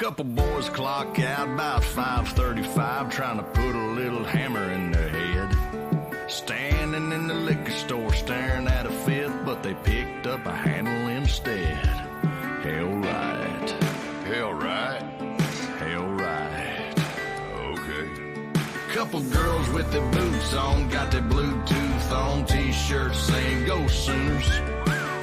Couple boys clock out about 5:35, trying to put a little hammer in their head. Standing in the liquor store staring at a fifth, but they picked up a handle instead. Hell right. Hell right. Hell right. Okay. Couple girls with their boots on, got their Bluetooth on, t-shirts saying go Sooners.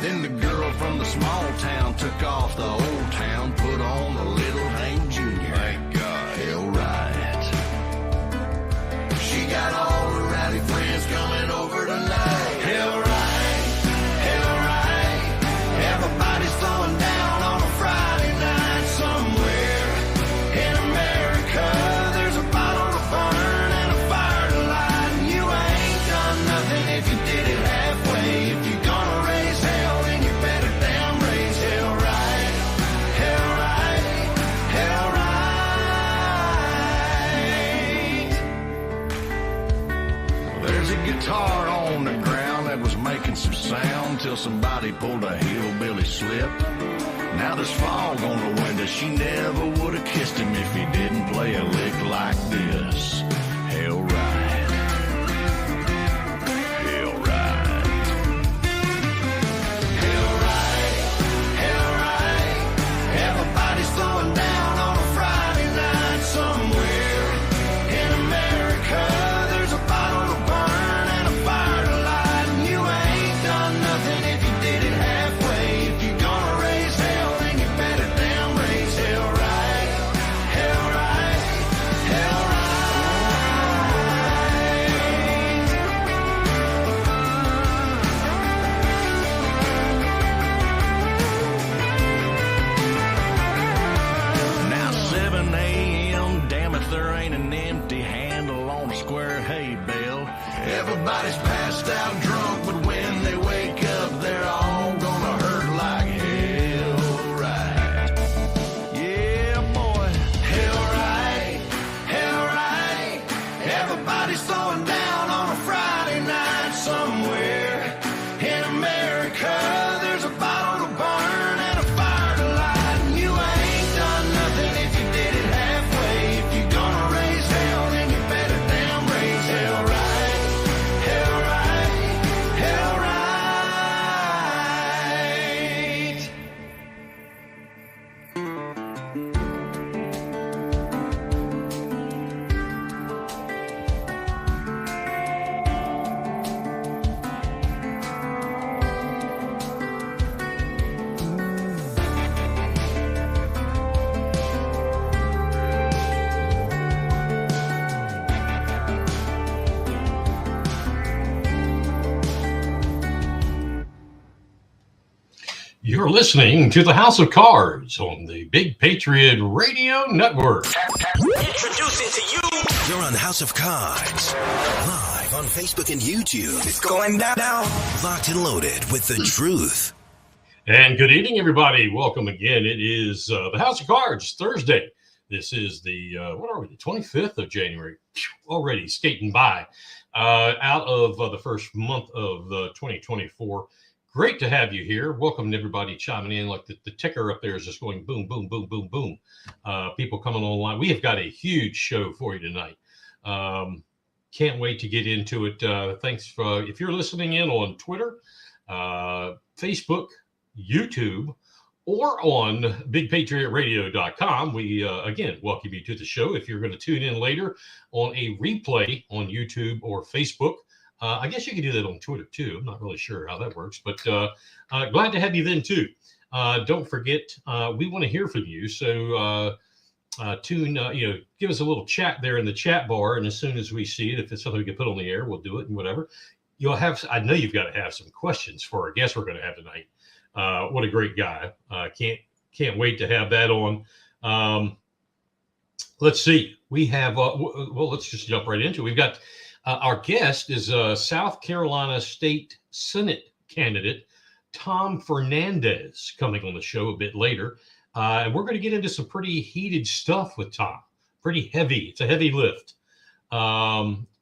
Then the girl from the small town took off the old town, put on a little Hank Jr. Thank God. Hell right. She got all her rowdy friends coming over tonight. Hell right. Hell right. Everybody's throwing down on a Friday night somewhere in America. There's a bottle to burn and a fire to light. And you ain't done nothing if you did it halfway. If you're gonna raise hell, then you better damn raise hell right. Hell right. Hell right. There's a guitar on the ground that was making some sound till somebody pulled a hillbilly slip. Now there's fog on the window. She never would have kissed him if he didn't play a lick like this. Hell right. Hell right. Hell right. Hell right. Everybody's throwing down on a Friday night somewhere in America. There's a bottle to burn and a fire to light. And you ain't done nothing if you did it halfway. If you're gonna raise hell, then you better damn raise hell right. Hell right. Hell right. Now 7 a.m., damn if there ain't an empty handle on a square hay bale. Everybody's passed out drunk, but when they wake up, they're all gonna hurt like hell right. Yeah, boy. Hell right. Hell right. Everybody's throwing down on a Friday night somewhere in America. There's a bottle to burn and a fire to light. And you ain't done nothing if you did it halfway. If you're gonna raise hell, then you better damn raise hell right. Hell right. Hell right. You're listening to the House of Cards on the Big Patriot Radio Network. Introducing to you. You're on House of Cards, live on Facebook and YouTube. It's going down. Locked and loaded with the truth. And good evening, everybody. Welcome again. It is the House of Cards Thursday. This is the, what are we, the 25th of January. Already skating by out of the first month of 2024. Great to have you here. Welcome to everybody chiming in. Like the ticker up there is just going boom, boom, boom, boom, boom. People coming online. We have got a huge show for you tonight. Can't wait to get into it. Thanks for, if you're listening in on Twitter, Facebook, YouTube, or on BigPatriotRadio.com. We, again, welcome you to the show. If you're going to tune in later on a replay on YouTube or Facebook, I guess you can do that on Twitter too. I'm not really sure how that works, but glad to have you then too. Don't forget, we want to hear from you. So give us a little chat there in the chat bar. And as soon as we see it, if it's something we can put on the air, we'll do it and whatever. I know you've got to have some questions for our guest we're going to have tonight. What a great guy. Can't wait to have that on. Let's see. We have, let's just jump right into it. We've got, our guest is South Carolina State Senate candidate Tom Fernandez coming on the show a bit later. And we're going to get into some pretty heated stuff with Tom. Pretty heavy. It's a heavy lift.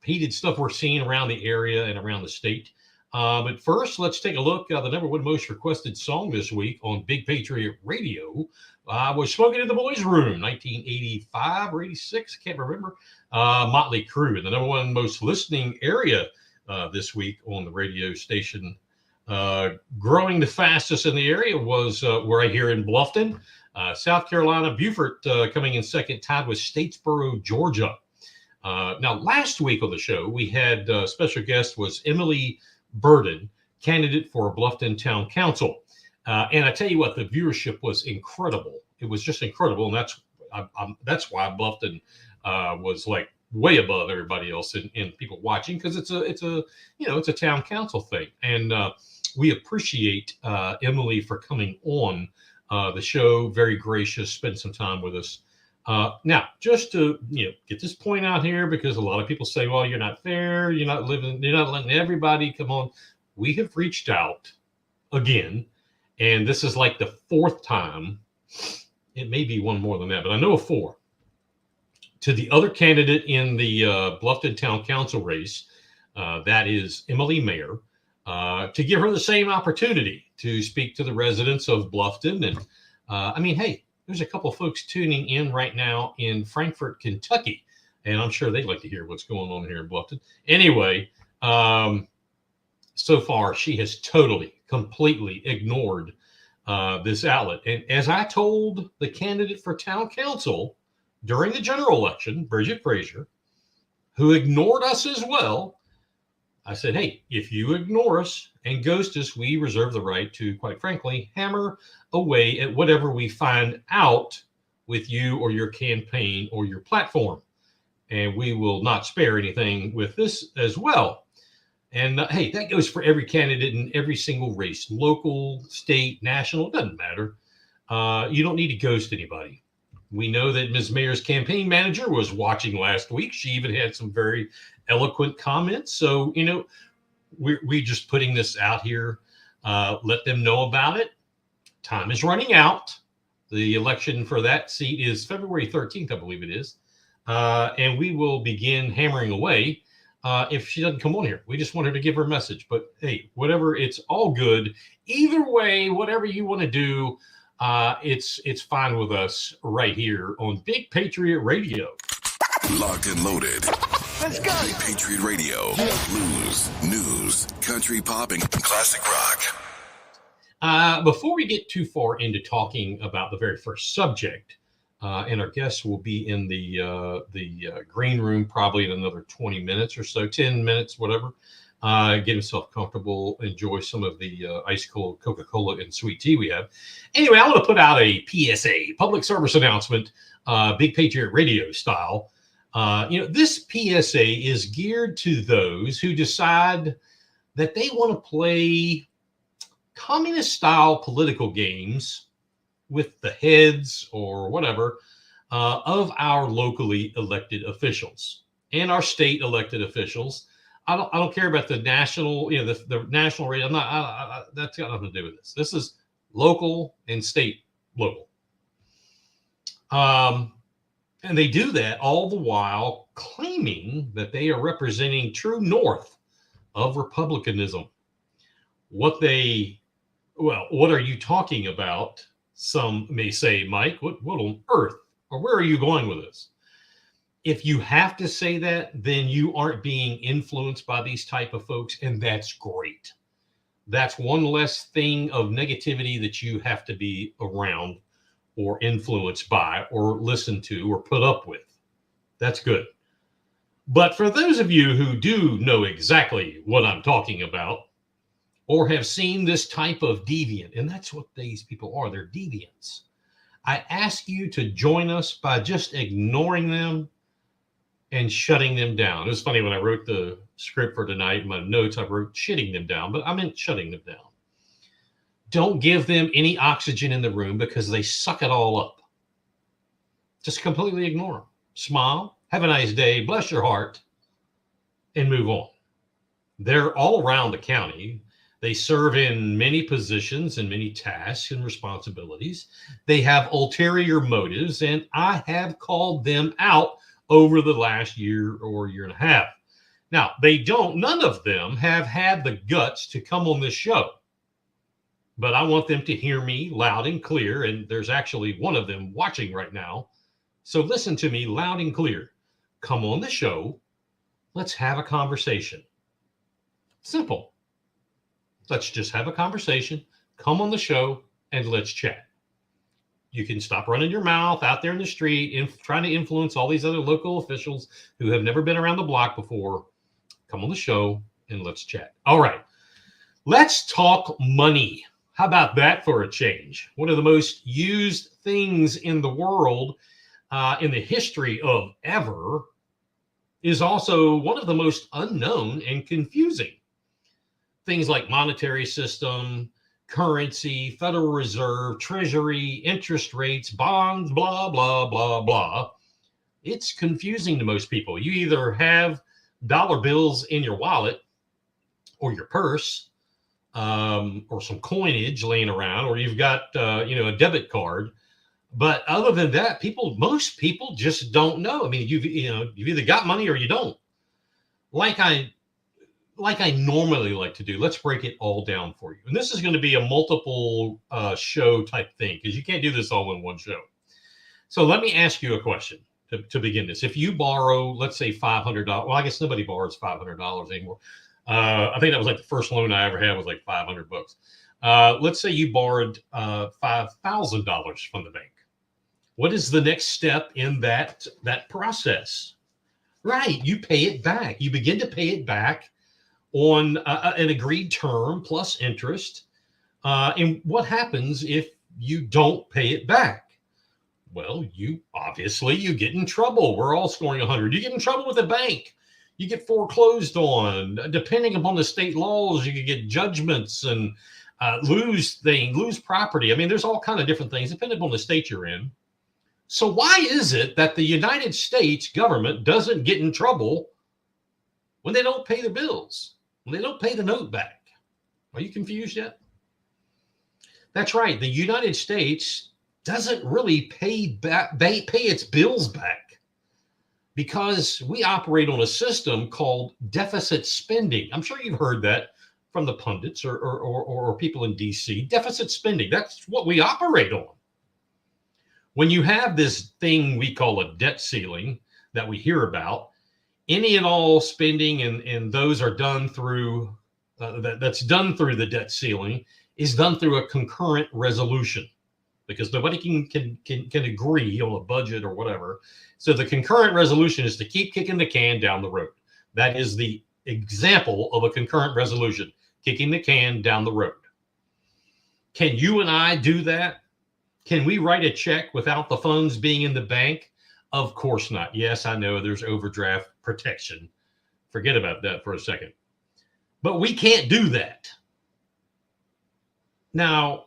Heated stuff we're seeing around the area and around the state. But first, let's take a look at the number one most requested song this week on Big Patriot Radio. Was Smoking in the Boys' Room, 1985 or 86, can't remember. Motley Crue, and the number one most listening area this week on the radio station. Growing the fastest in the area was right here in Bluffton, South Carolina. Beaufort coming in second, tied with Statesboro, Georgia. Now, last week on the show, we had special guest was Emily Burden, candidate for Bluffton Town Council. And I tell you what, the viewership was incredible. It was just incredible. And that's why Bluffton was like way above everybody else in people watching, because it's a town council thing. And we appreciate Emily for coming on the show. Very gracious, spend some time with us. Now, just to get this point out here, because a lot of people say, well, you're not fair, you're not letting everybody come on. We have reached out again, and this is like the fourth time. It may be one more than that, but I know of four. To the other candidate in the Bluffton Town Council race, that is Emily Mayer, to give her the same opportunity to speak to the residents of Bluffton. And hey, there's a couple of folks tuning in right now in Frankfort, Kentucky, and I'm sure they'd like to hear what's going on here in Bluffton. Anyway, so far she has completely ignored this outlet. And as I told the candidate for town council during the general election, Bridget Frazier, who ignored us as well, I said, hey, if you ignore us and ghost us, we reserve the right to, quite frankly, hammer away at whatever we find out with you or your campaign or your platform. And we will not spare anything with this as well. And hey, that goes for every candidate in every single race, local, state, national, doesn't matter. You don't need to ghost anybody. We know that Ms. Mayer's campaign manager was watching last week. She even had some very eloquent comments. So, we're just putting this out here. Let them know about it. Time is running out. The election for that seat is February 13th, I believe it is. And we will begin hammering away if she doesn't come on here. We just want her to give her a message. But hey, whatever, it's all good. Either way, whatever you want to do, it's fine with us right here on Big Patriot Radio. Locked and loaded. Let's go. Big Patriot Radio. Blues, news, country pop, and classic rock. Before we get too far into talking about the very first subject, and our guests will be in the green room probably in another 20 minutes or so, 10 minutes, whatever. Get himself comfortable, enjoy some of the ice cold Coca-Cola and sweet tea we have. Anyway, I want to put out a PSA, public service announcement, Big Patriot Radio style. This PSA is geared to those who decide that they want to play communist style political games with the heads or whatever of our locally elected officials and our state elected officials. I don't care about the national, the national rate. That's got nothing to do with this. This is local and state local. And they do that all the while claiming that they are representing true north of republicanism. What are you talking about? Some may say, Mike, what on earth, or where are you going with this? If you have to say that, then you aren't being influenced by these type of folks, and that's great. That's one less thing of negativity that you have to be around or influenced by or listen to or put up with. That's good. But for those of you who do know exactly what I'm talking about or have seen this type of deviant, and that's what these people are, they're deviants, I ask you to join us by just ignoring them and shutting them down. It was funny when I wrote the script for tonight, in my notes, I wrote shitting them down, but I meant shutting them down. Don't give them any oxygen in the room because they suck it all up. Just completely ignore them. Smile, have a nice day, bless your heart, and move on. They're all around the county. They serve in many positions and many tasks and responsibilities. They have ulterior motives, and I have called them out over the last year or year and a half. Now, none of them have had the guts to come on this show, but I want them to hear me loud and clear. And there's actually one of them watching right now. So listen to me loud and clear. Come on the show. Let's have a conversation. Simple. Let's just have a conversation. Come on the show and let's chat. You can stop running your mouth out there in the street, trying to influence all these other local officials who have never been around the block before. Come on the show and let's chat. All right. Let's talk money. How about that for a change? One of the most used things in the world, in the history of ever, is also one of the most unknown and confusing. Things like monetary system, currency, Federal Reserve, Treasury, interest rates, bonds, blah, blah, blah, blah. It's confusing to most people. You either have dollar bills in your wallet or your purse, or some coinage laying around, or you've got, a debit card. But other than that, most people just don't know. I mean, you've either got money or you don't. Like I normally like to do, let's break it all down for you. And this is going to be a multiple show type thing, because you can't do this all in one show. So let me ask you a question to begin this. If you borrow, let's say $500, well, I guess nobody borrows $500 anymore. I think that was like the first loan I ever had was like $500. Let's say you borrowed $5,000 from the bank. What is the next step in that process? Right, you pay it back. You begin to pay it back on an agreed term plus interest. And what happens if you don't pay it back? Well, you get in trouble. We're all scoring 100. You get in trouble with the bank. You get foreclosed on. Depending upon the state laws, you can get judgments and lose property. I mean, there's all kind of different things depending upon the state you're in. So why is it that the United States government doesn't get in trouble when they don't pay the bills, when they don't pay the note back? Are you confused yet? That's right. The United States doesn't really pay its bills back because we operate on a system called deficit spending. I'm sure you've heard that from the pundits or people in DC. Deficit spending, that's what we operate on. When you have this thing we call a debt ceiling that we hear about, any and all spending and those are done through, that's done through the debt ceiling is done through a concurrent resolution, because nobody can agree on a budget or whatever. So the concurrent resolution is to keep kicking the can down the road. That is the example of a concurrent resolution, kicking the can down the road. Can you and I do that? Can we write a check without the funds being in the bank? Of course not. Yes, I know there's overdraft protection. Forget about that for a second. But we can't do that. Now,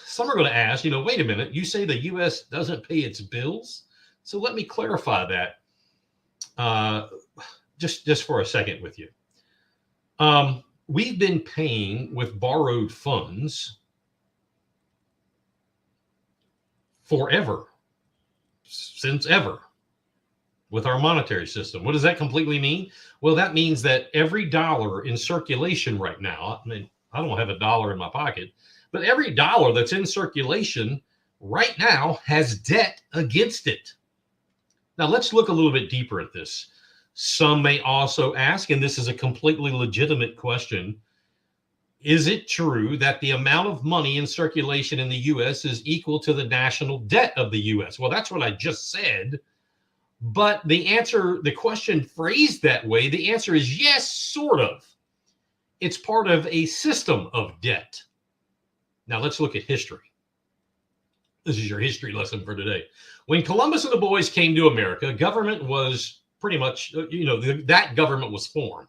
some are going to ask, wait a minute, you say the U.S. doesn't pay its bills? So let me clarify that just for a second with you. We've been paying with borrowed funds forever, since ever, with our monetary system. What does that completely mean? Well, that means that every dollar in circulation right now, I mean, I don't have a dollar in my pocket, but every dollar that's in circulation right now has debt against it. Now, let's look a little bit deeper at this. Some may also ask, and this is a completely legitimate question, is it true that the amount of money in circulation in the U.S. is equal to the national debt of the U.S.? Well, that's what I just said. But the question phrased that way, the answer is yes, sort of. It's part of a system of debt. Now, let's look at history. This is your history lesson for today. When Columbus and the boys came to America, government was pretty much, that government was formed.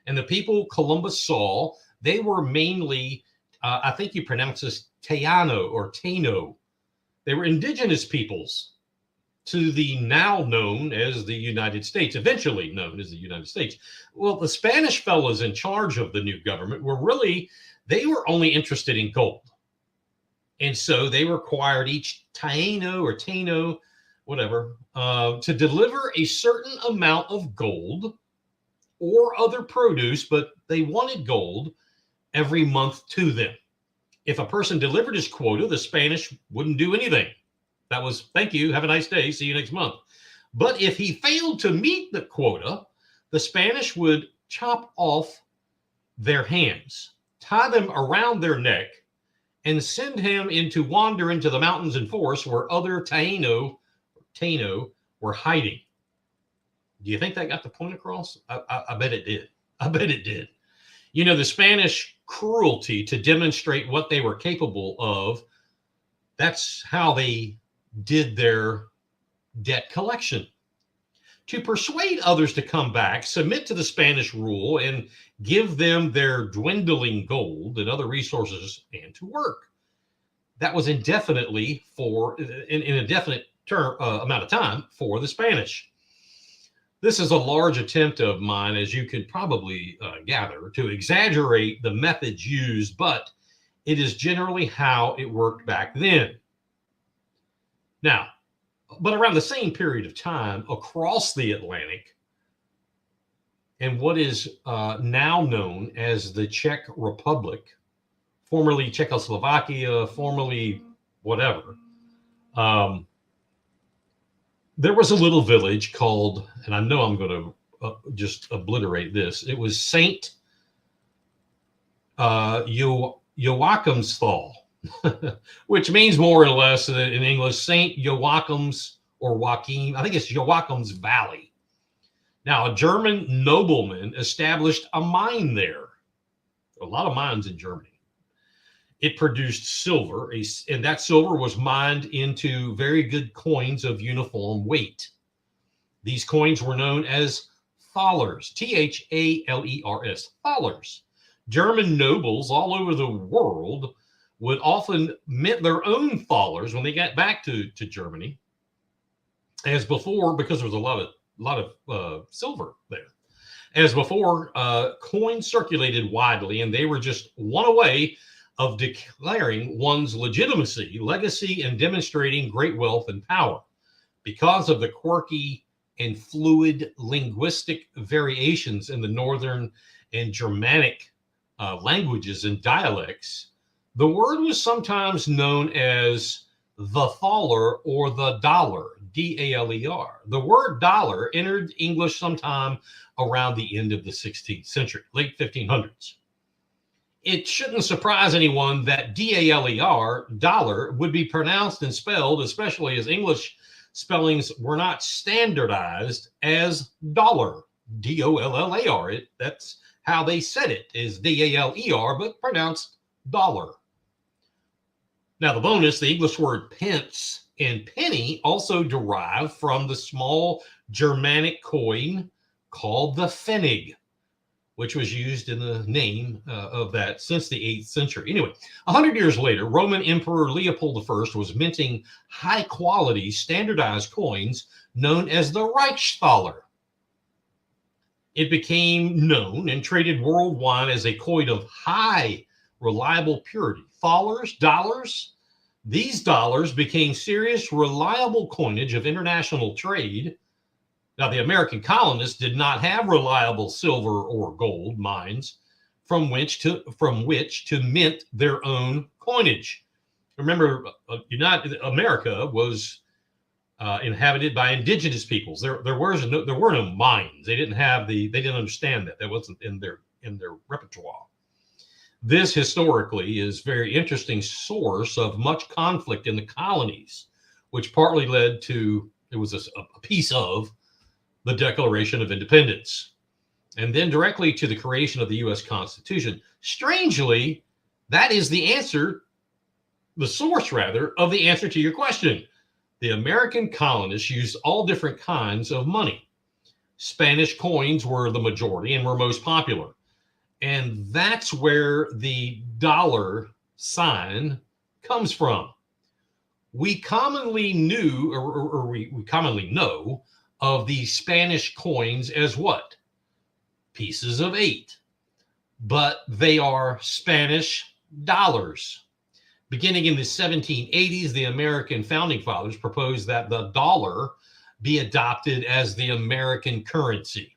And the people Columbus saw, they were mainly, I think you pronounce this Taino or Taino. They were indigenous peoples to the now known as the United States, eventually known as the United States. Well, the Spanish fellows in charge of the new government they were only interested in gold. And so they required each Taino or Taino, whatever, to deliver a certain amount of gold or other produce, but they wanted gold every month to them. If a person delivered his quota, the Spanish wouldn't do anything. That was, thank you, have a nice day, see you next month. But if he failed to meet the quota, the Spanish would chop off their hands, tie them around their neck, and send him to wander into the mountains and forests where other Taino were hiding. Do you think that got the point across? I bet it did. I bet it did. You know, the Spanish cruelty to demonstrate what they were capable of, that's how they did their debt collection. To persuade others to come back, submit to the Spanish rule, and give them their dwindling gold and other resources, and to work. That was indefinitely in a definite amount of time for the Spanish. This is a large attempt of mine, as you could probably gather, to exaggerate the methods used, but it is generally how it worked back then. Now, but around the same period of time, across the Atlantic, and what is now known as the Czech Republic, formerly Czechoslovakia, formerly whatever, there was a little village called, and I know I'm going to just obliterate this, it was Saint Joachimsthal, which means more or less in English, Saint Joachim's or Joachim, I think it's Joachim's Valley. Now, a German nobleman established a mine there. A lot of mines in Germany. It produced silver, and that silver was mined into very good coins of uniform weight. These coins were known as thalers, Thalers, thalers. German nobles all over the world would often mint their own thalers when they got back to Germany, as before, because there was a lot of silver there. As before, coins circulated widely, and they were just one way of declaring one's legitimacy, legacy, and demonstrating great wealth and power. Because of the quirky and fluid linguistic variations in the Northern and Germanic languages and dialects, the word was sometimes known as the thaler or the dollar, D-A-L-E-R. The word dollar entered English sometime around the end of the 16th century, late 1500s. It shouldn't surprise anyone that D-A-L-E-R, dollar, would be pronounced and spelled, especially as English spellings were not standardized, as dollar, D-O-L-L-A-R. That's how they said it, is D-A-L-E-R, but pronounced dollar. Now, the bonus, the English word pence and penny also derive from the small Germanic coin called the pfennig, which was used in the name of that since the 8th century. Anyway, 100 years later, Roman Emperor Leopold I was minting high-quality standardized coins known as the Reichsthaler. It became known and traded worldwide as a coin of high, reliable purity. Thalers, dollars, these dollars became serious, reliable coinage of international trade. Now, the American colonists did not have reliable silver or gold mines from which to mint their own coinage. Remember, America was inhabited by indigenous peoples. There were no mines. They didn't understand that. That wasn't in their repertoire. This historically is a very interesting source of much conflict in the colonies, which partly led to, it was a piece of the Declaration of Independence, and then directly to the creation of the U.S. Constitution. Strangely, that is the source of the answer to your question. The American colonists used all different kinds of money. Spanish coins were the majority and were most popular. And that's where the dollar sign comes from. We commonly knew, or we commonly know, of the Spanish coins as what? Pieces of 8. But they are Spanish dollars. Beginning in the 1780s, the American founding fathers proposed that the dollar be adopted as the American currency.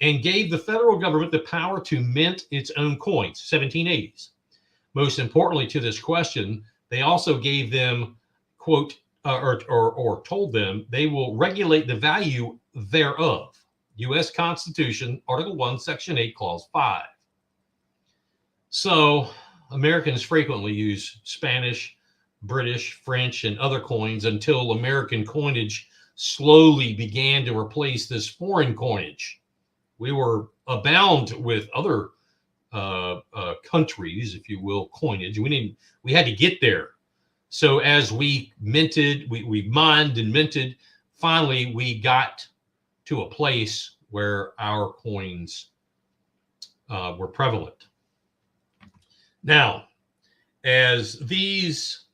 and gave the federal government the power to mint its own coins, 1780s. Most importantly to this question, they also gave them, quote, or told them they will regulate the value thereof. U.S. Constitution, Article 1, Section 8, Clause 5. So Americans frequently use Spanish, British, French, and other coins until American coinage slowly began to replace this foreign coinage. We were abound with other countries, if you will, coinage. We had to get there. So as we minted, we mined and minted, finally we got to a place where our coins were prevalent. Now, as these,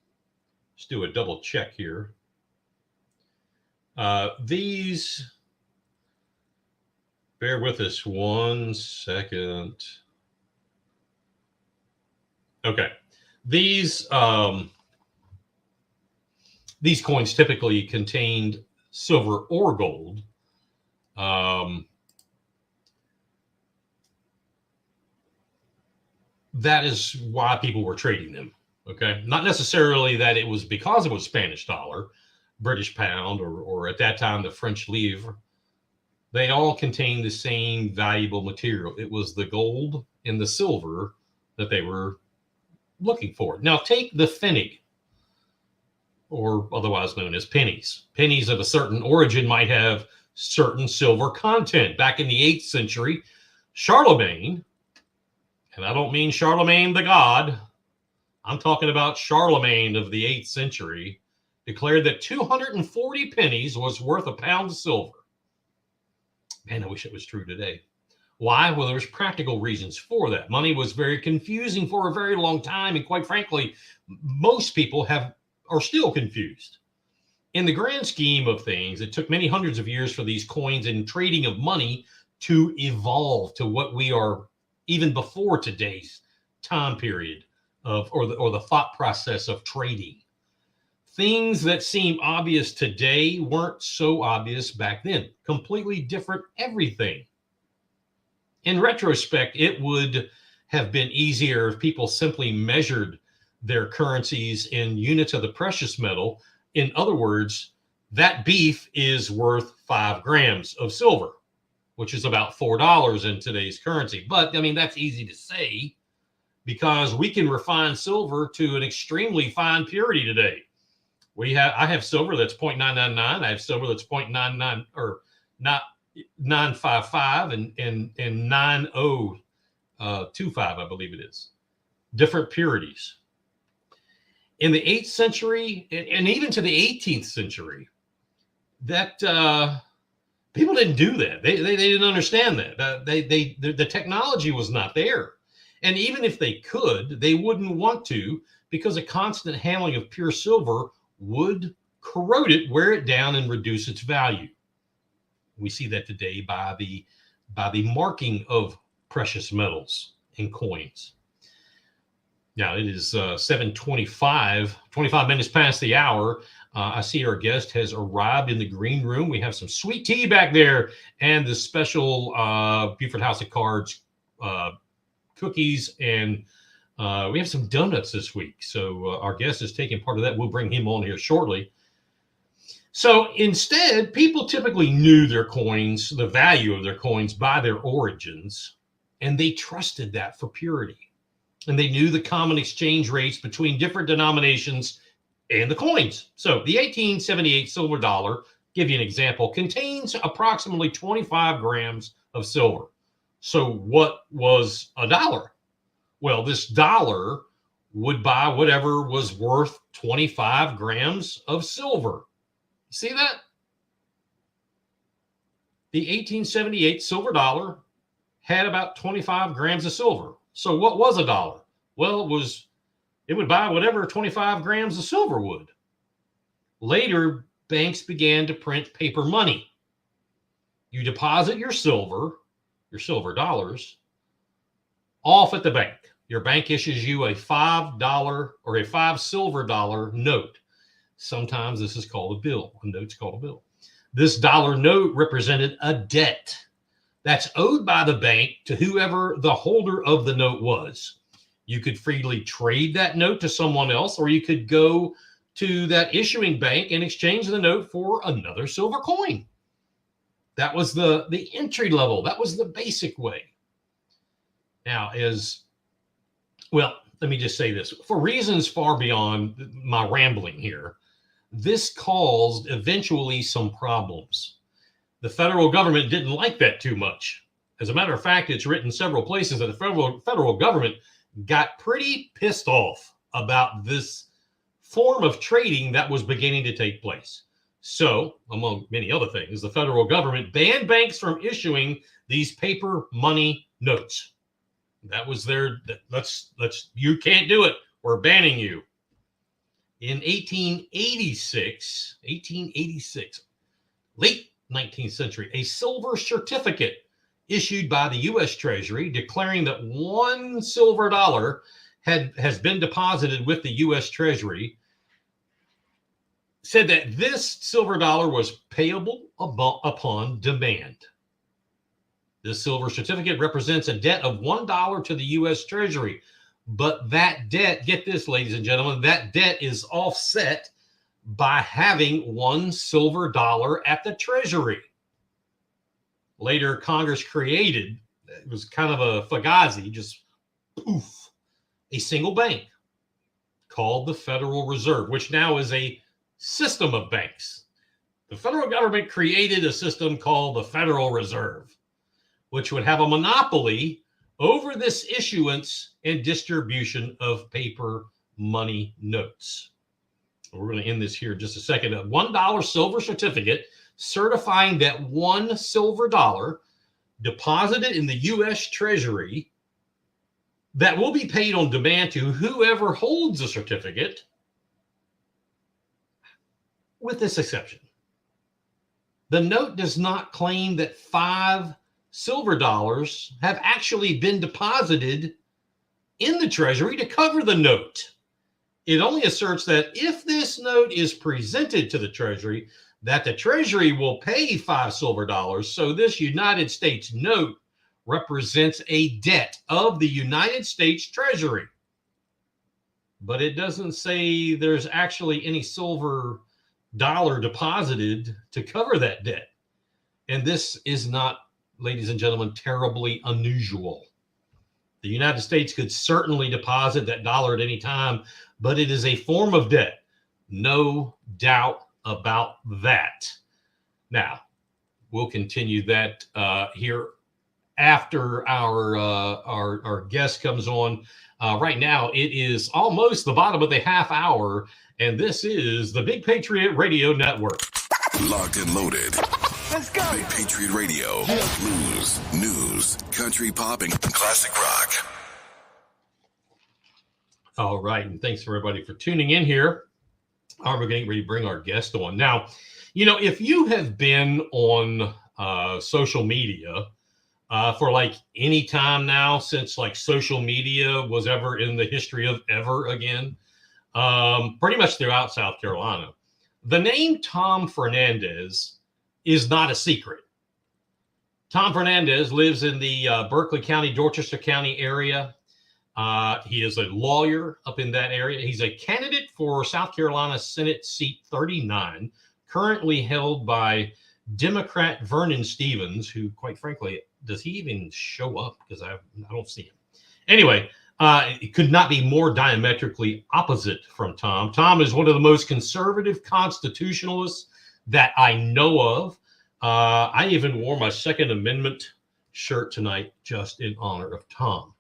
let's do a double check here. These, bear with us 1 second. Okay, these coins typically contained silver or gold. That is why people were trading them. Okay, not necessarily that it was because it was Spanish dollar, British pound, or at that time the French livre. They all contained the same valuable material. It was the gold and the silver that they were looking for. Now take the pfennig, or otherwise known as pennies. Pennies of a certain origin might have certain silver content. Back in the 8th century, Charlemagne, and I don't mean Charlemagne the god, I'm talking about Charlemagne of the 8th century, declared that 240 pennies was worth a pound of silver. Man, I wish it was true today. Why? Well, there's practical reasons for that. Money was very confusing for a very long time, and quite frankly, most people are still confused. In the grand scheme of things, it took many hundreds of years for these coins and trading of money to evolve to what we are even before today's time period of, or the thought process of trading. Things that seem obvious today weren't so obvious back then. Completely different everything. In retrospect, it would have been easier if people simply measured their currencies in units of the precious metal. In other words, that beef is worth 5 grams of silver, which is about $4 in today's currency. But I mean, that's easy to say because we can refine silver to an extremely fine purity today. I have silver that's 0.999. I have silver that's 0.99 or not 955 and 9025, I believe it is. Different purities. In the 8th century and even to the 18th century, that people didn't do that. They didn't understand that. The technology was not there. And even if they could, they wouldn't want to, because a constant handling of pure silver would corrode it, wear it down, and reduce its value. We see that today by the marking of precious metals and coins. Now it is 7:25, 25 minutes past the hour. I see our guest has arrived in the green room. We have some sweet tea back there and the special Beaufort House of Cards cookies, and we have some donuts this week. So our guest is taking part of that. We'll bring him on here shortly. So instead, people typically knew their coins, the value of their coins, by their origins, and they trusted that for purity. And they knew the common exchange rates between different denominations and the coins. So the 1878 silver dollar, give you an example, contains approximately 25 grams of silver. So what was a dollar? Well, this dollar would buy whatever was worth 25 grams of silver. See that? The 1878 silver dollar had about 25 grams of silver. So what was a dollar? Well, it would buy whatever 25 grams of silver would. Later, banks began to print paper money. You deposit your silver dollars, off at the bank. Your bank issues you a $5 or a $5 silver dollar note. Sometimes this is called a bill. A note's called a bill. This dollar note represented a debt that's owed by the bank to whoever the holder of the note was. You could freely trade that note to someone else, or you could go to that issuing bank and exchange the note for another silver coin. That was the entry level. That was the basic way. Now, let me just say this. For reasons far beyond my rambling here, this caused eventually some problems. The federal government didn't like that too much. As a matter of fact, it's written several places that the federal government got pretty pissed off about this form of trading that was beginning to take place. So, among many other things, the federal government banned banks from issuing these paper money notes. That was you can't do it. We're banning you. In 1886, late 19th century, a silver certificate issued by the U.S. Treasury declaring that $1 silver has been deposited with the U.S. Treasury said that this silver dollar was payable upon demand. This silver certificate represents a debt of $1 to the U.S. Treasury. But that debt, get this, ladies and gentlemen, that debt is offset by having $1 silver at the Treasury. Later, Congress created, it was kind of a fugazi, just poof, a single bank called the Federal Reserve, which now is a system of banks. The federal government created a system called the Federal Reserve, which would have a monopoly over this issuance and distribution of paper money notes. We're going to end this here in just a second. A $1 silver certificate certifying that $1 silver deposited in the U.S. Treasury that will be paid on demand to whoever holds the certificate, with this exception. The note does not claim that $5 silver have actually been deposited in the Treasury to cover the note. It only asserts that if this note is presented to the Treasury, that the Treasury will pay $5 silver. So this United States note represents a debt of the United States Treasury. But it doesn't say there's actually any silver dollar deposited to cover that debt. And this is not, ladies and gentlemen, terribly unusual. The United States could certainly deposit that dollar at any time, but it is a form of debt. No doubt about that. Now, we'll continue that here after our guest comes on. Right now, it is almost the bottom of the half hour, and this is the Big Patriot Radio Network. Locked and loaded. Let's go. Big Patriot Radio. Blues, news, country pop, and classic rock. All right, and thanks for everybody for tuning in here. We're getting ready to bring our guest on. Now, if you have been on social media for like any time now since like social media was ever in the history of ever again, pretty much throughout South Carolina, the name Tom Fernandez is not a secret. Tom Fernandez lives in the Berkeley County, Dorchester County area. He is a lawyer up in that area. He's a candidate for South Carolina Senate seat 39, currently held by Democrat Vernon Stevens, who, quite frankly, does he even show up? Because I don't see him. Anyway, it could not be more diametrically opposite from Tom. Tom is one of the most conservative constitutionalists that I know of. I even wore my Second Amendment shirt tonight just in honor of Tom.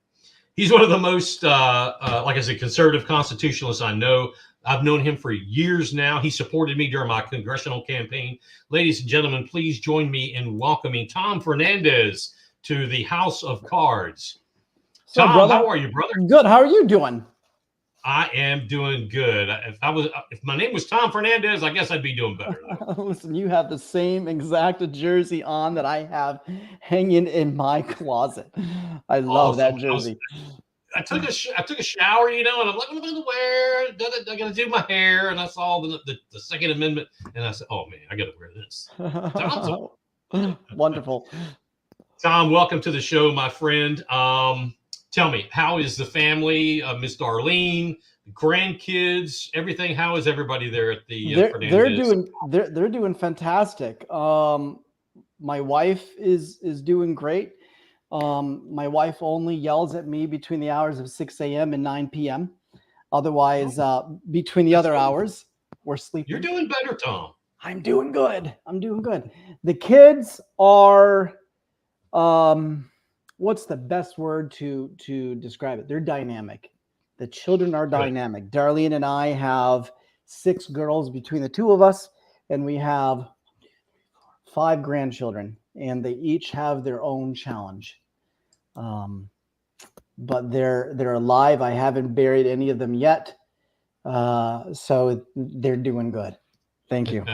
He's one of the most, like I said, conservative constitutionalists I know. I've known him for years now. He supported me during my congressional campaign. Ladies and gentlemen, please join me in welcoming Tom Fernandez to the House of Cards. So, Tom, brother, how are you, brother? Good. How are you doing? I am doing good. If my name was Tom Fernandez, I guess I'd be doing better. Listen, you have the same exact jersey on that I have hanging in my closet. I love that jersey. I took a shower, and I'm like, what am I going to wear? I got to do my hair, and I saw the Second Amendment, and I said, oh man, I got to wear this. Wonderful. Tom, welcome to the show, my friend. Tell me, how is the family, Miss Darlene, grandkids, everything? How is everybody there at the Fernandez? They're doing fantastic. My wife is doing great. My wife only yells at me between the hours of 6 a.m. and 9 p.m. Otherwise, between the other hours, we're sleeping. You're doing better, Tom. I'm doing good. The kids are, what's the best word to describe it? They're dynamic. The children are dynamic. Darlene and I have 6 girls between the two of us, and we have 5 grandchildren, and they each have their own challenge. But they're alive. I haven't buried any of them yet. So they're doing good. Thank you.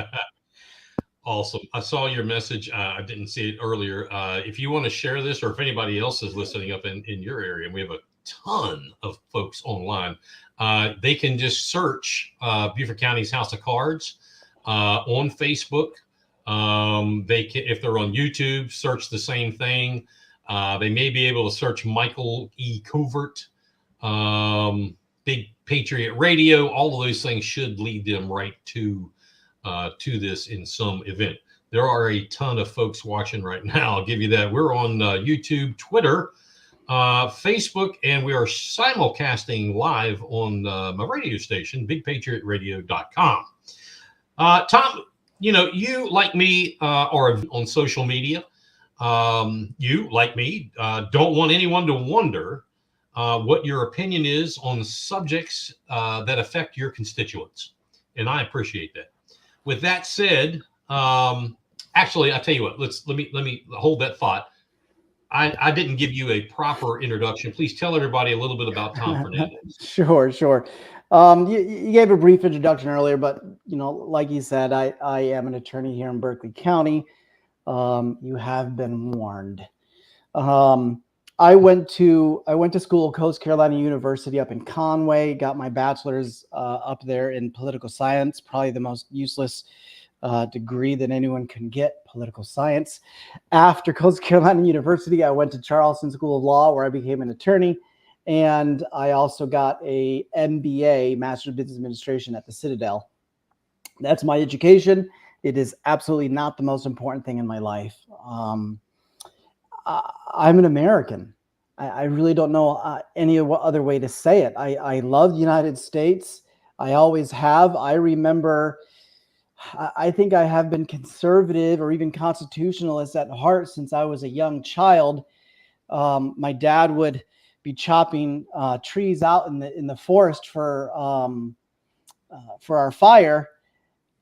Awesome. I saw your message. I didn't see it earlier. If you want to share this, or if anybody else is listening up in your area, and we have a ton of folks online, they can just search Beaufort County's House of Cards on Facebook. They can, if they're on YouTube, search the same thing. They may be able to search Michael E. Covert, Big Patriot Radio. All of those things should lead them right to this in some event. There are a ton of folks watching right now. I'll give you that. We're on YouTube, Twitter, Facebook, and we are simulcasting live on my radio station, BigPatriotRadio.com. Tom, you, like me, are on social media. You, like me, don't want anyone to wonder what your opinion is on subjects that affect your constituents. And I appreciate that. With that said, actually, I tell you what, let me hold that thought. I didn't give you a proper introduction. Please tell everybody a little bit about Tom Fernandez. Sure. You gave a brief introduction earlier, but like you said, I am an attorney here in Berkeley County. You have been warned. I went to school at Coast Carolina University up in Conway, got my bachelor's up there in political science, probably the most useless degree that anyone can get, political science. After Coast Carolina University, I went to Charleston School of Law, where I became an attorney, and I also got a MBA, Master of Business Administration, at the Citadel. That's my education. It is absolutely not the most important thing in my life. I'm an American. I really don't know any other way to say it. I love the United States. I always have. I remember, I think I have been conservative or even constitutionalist at heart since I was a young child. My dad would be chopping trees out in the forest for our fire.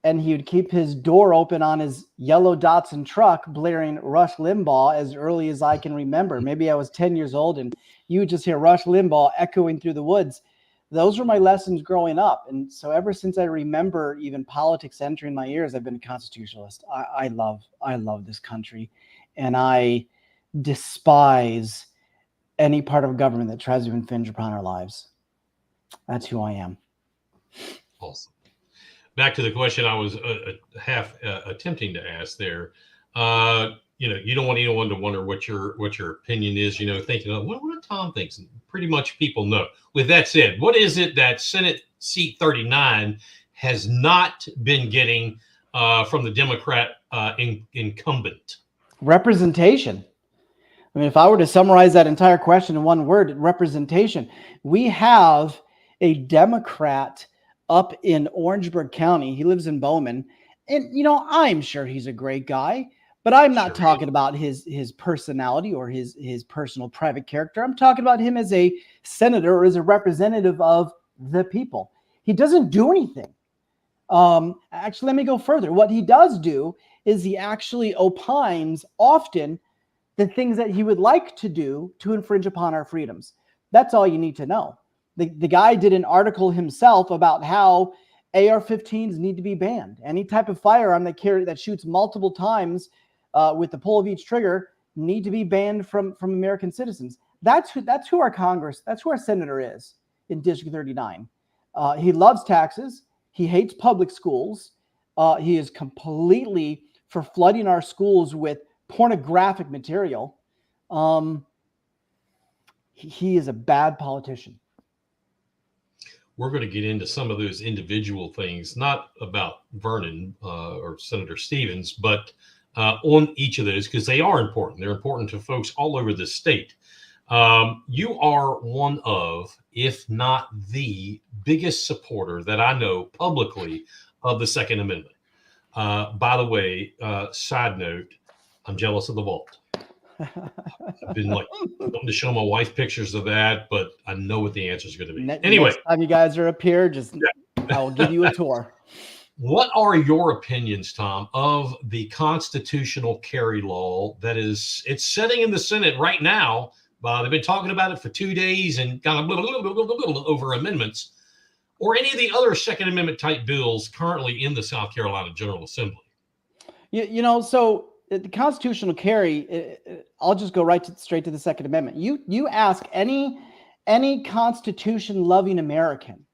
And he would keep his door open on his yellow Datsun truck, blaring Rush Limbaugh as early as I can remember. Maybe I was 10 years old, and you would just hear Rush Limbaugh echoing through the woods. Those were my lessons growing up. And so ever since I remember even politics entering my ears, I've been a constitutionalist. I love this country, and I despise any part of government that tries to infringe upon our lives. That's who I am. Awesome. Back to the question I was half attempting to ask there. You don't want anyone to wonder what your opinion is. Thinking, what Tom thinks. And pretty much people know. With that said, what is it that Senate seat 39 has not been getting from the Democrat incumbent? Representation. I mean, if I were to summarize that entire question in one word, representation. We have a Democrat up in Orangeburg County. He lives in Bowman. And, I'm sure he's a great guy, but I'm not talking about his personality or his personal private character. I'm talking about him as a senator or as a representative of the people. He doesn't do anything. Actually, let me go further. What he does do is he actually opines often the things that he would like to do to infringe upon our freedoms. That's all you need to know. The guy did an article himself about how AR-15s need to be banned. Any type of firearm that shoots multiple times with the pull of each trigger need to be banned from American citizens. That's who our Congress, that's who our senator is in District 39. He loves taxes. He hates public schools. He is completely for flooding our schools with pornographic material. He is a bad politician. We're going to get into some of those individual things, not about Vernon or Senator Stevens, but on each of those, because they are important. They're important to folks all over the state. You are one of, if not the biggest supporter that I know publicly of the Second Amendment. By the way, side note, I'm jealous of the vault. I've been like wanting to show my wife pictures of that, but I know what the answer is going to be. Anyway, next time you guys are up here, I will give you a tour. What are your opinions, Tom, of the constitutional carry law that it's sitting in the Senate right now? They've been talking about it for 2 days and kind of over amendments, or any of the other Second Amendment type bills currently in the South Carolina General Assembly. So the constitutional carry, I'll just go straight to the Second Amendment. You ask any Constitution-loving American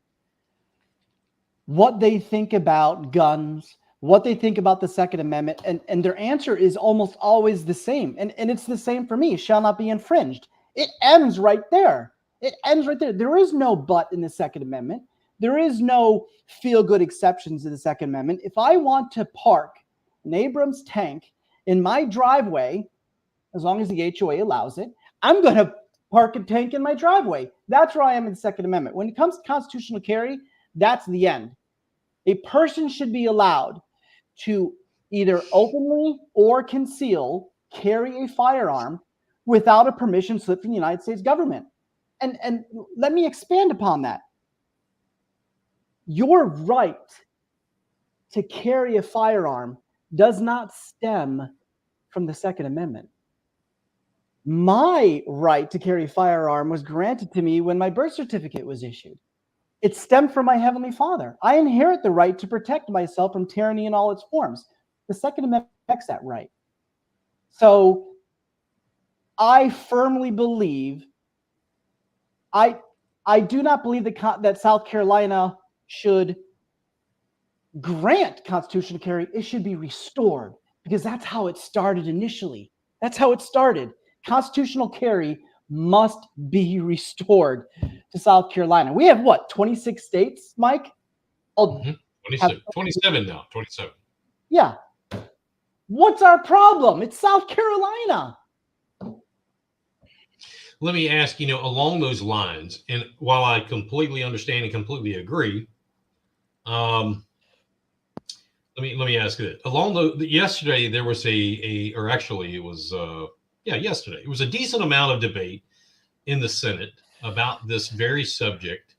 what they think about guns, what they think about the Second Amendment, and their answer is almost always the same. And it's the same for me. Shall not be infringed. It ends right there. There is no but in the Second Amendment. There is no feel-good exceptions to the Second Amendment. If I want to park an Abrams tank in my driveway, as long as the HOA allows it, I'm going to park a tank in my driveway. That's where I am in the Second Amendment. When it comes to constitutional carry, that's the end. A person should be allowed to either openly or conceal carry a firearm without a permission slip from the United States government. And let me expand upon that. Your right to carry a firearm does not stem from the Second Amendment. My right to carry a firearm was granted to me when my birth certificate was issued. It stemmed from my Heavenly Father. I inherit the right to protect myself from tyranny in all its forms. The Second Amendment protects that right. So I firmly believe, I do not believe that South Carolina should grant constitutional carry. It should be restored, because that's how it started initially. That's how it started. Constitutional carry must be restored to South Carolina. We have 26 states, Mike? 27 now, 27. Yeah. What's our problem? It's South Carolina. Let me ask, along those lines, and while I completely understand and completely agree, let me ask you this. Yesterday there was yesterday it was a decent amount of debate in the Senate about this very subject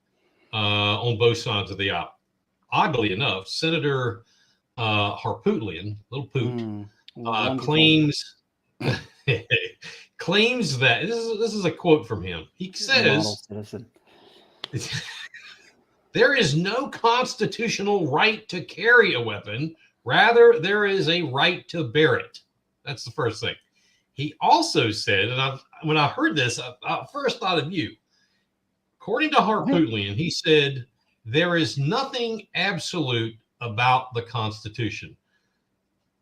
on both sides of the aisle. Oddly enough, Senator Harpootlian, little Poot, claims that this is a quote from him. He says, "There is no constitutional right to carry a weapon. Rather, there is a right to bear it." That's the first thing. He also said, and when I heard this, I first thought of you. According to Harpootlian, he said, "There is nothing absolute about the Constitution."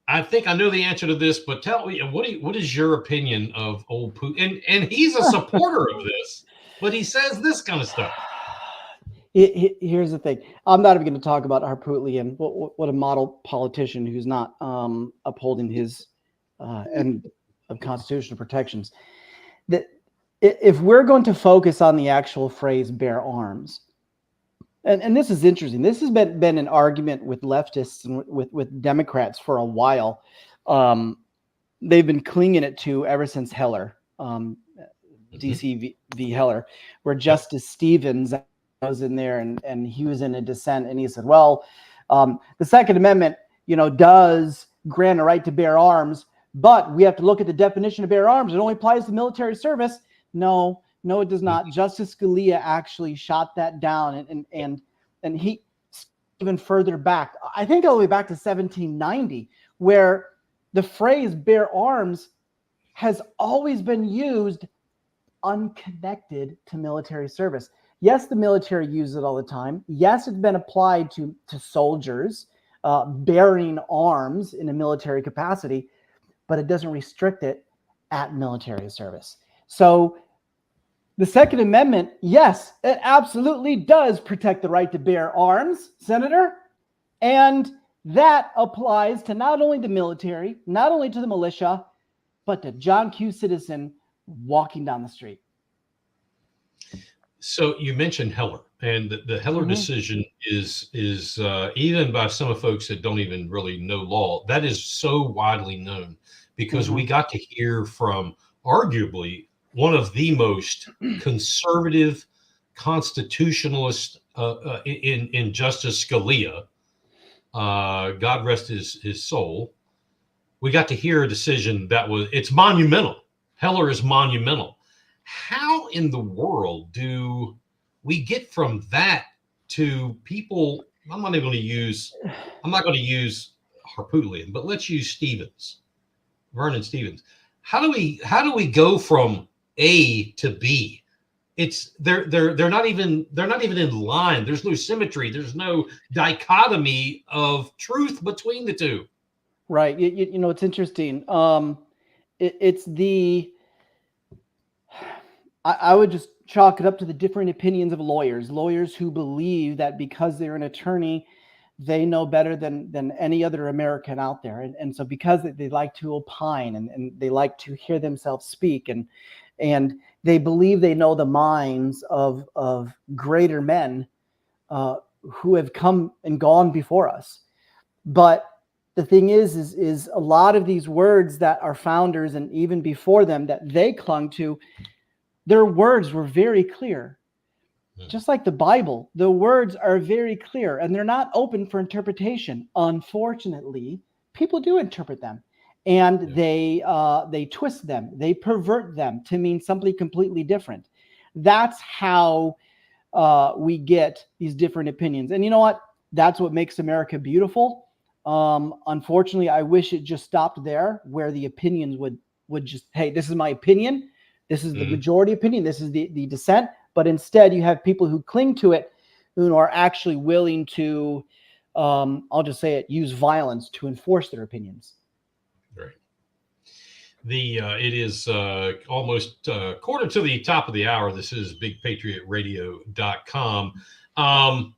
I think I know the answer to this, but tell me, what is your opinion of old Poot? And he's a supporter of this, but he says this kind of stuff. Here's the thing. I'm not even going to talk about Harpootlian. What a model politician who's not upholding his end of constitutional protections. That if we're going to focus on the actual phrase "bear arms," and this is interesting. This has been an argument with leftists and with Democrats for a while. They've been clinging it to ever since Heller, DC v. Heller, where Justice Stevens was in there and he was in a dissent, and he said, well, the Second Amendment, does grant a right to bear arms, but we have to look at the definition of bear arms. It only applies to military service. No, it does not. Justice Scalia actually shot that down, and he even further back, I think all the way back to 1790, where the phrase "bear arms" has always been used unconnected to military service. Yes, the military uses it all the time. Yes, it's been applied to soldiers bearing arms in a military capacity, but it doesn't restrict it at military service. So the Second Amendment, yes, it absolutely does protect the right to bear arms, Senator. And that applies to not only the military, not only to the militia, but to John Q. Citizen walking down the street. So you mentioned Heller, and the Heller decision is even by some folks that don't even really know law, that is so widely known because we got to hear from arguably one of the most conservative constitutionalists in Justice Scalia. God rest his soul. We got to hear a decision it's monumental. Heller is monumental. How in the world do we get from that to people? I'm not going to use Harpootlian, but let's use Vernon Stevens. How do we go from A to B? They're not even in line. There's no symmetry. There's no dichotomy of truth between the two. Right. You know, it's interesting. I would just chalk it up to the different opinions of lawyers who believe that because they're an attorney, they know better than any other American out there. And so because they like to opine and they like to hear themselves speak and they believe they know the minds of greater men who have come and gone before us. But the thing is a lot of these words that our founders and even before them that they clung to, their words were very clear. Just like the Bible, the words are very clear and they're not open for interpretation. Unfortunately, people do interpret them and they twist them, they pervert them to mean something completely different. That's how we get these different opinions. And you know what? That's what makes America beautiful. Unfortunately, I wish it just stopped there where the opinions would just, hey, this is my opinion. This is the majority opinion. This is the dissent. But instead, you have people who cling to it, who are actually willing to, I'll just say it, use violence to enforce their opinions. Right. It is almost quarter to the top of the hour. This is BigPatriotRadio.com.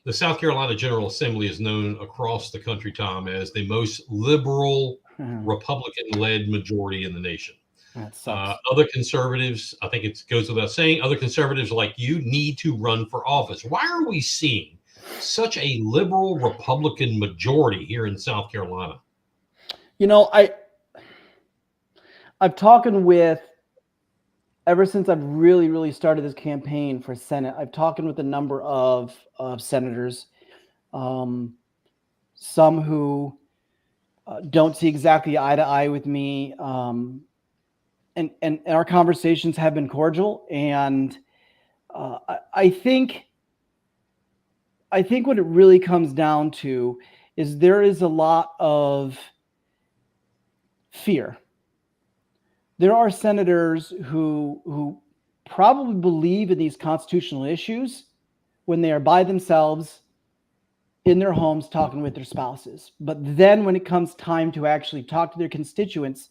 The South Carolina General Assembly is known across the country, Tom, as the most liberal Republican-led majority in the nation. That sucks. Other conservatives, I think it goes without saying, other conservatives like you need to run for office. Why are we seeing such a liberal Republican majority here in South Carolina? You know, I've talked with, ever since I've really started this campaign for Senate, I've talked with a number of senators, some who don't see exactly eye to eye with me, and our conversations have been cordial. And I think what it really comes down to is there is a lot of fear. There are senators who probably believe in these constitutional issues when they are by themselves in their homes talking with their spouses. But then when it comes time to actually talk to their constituents,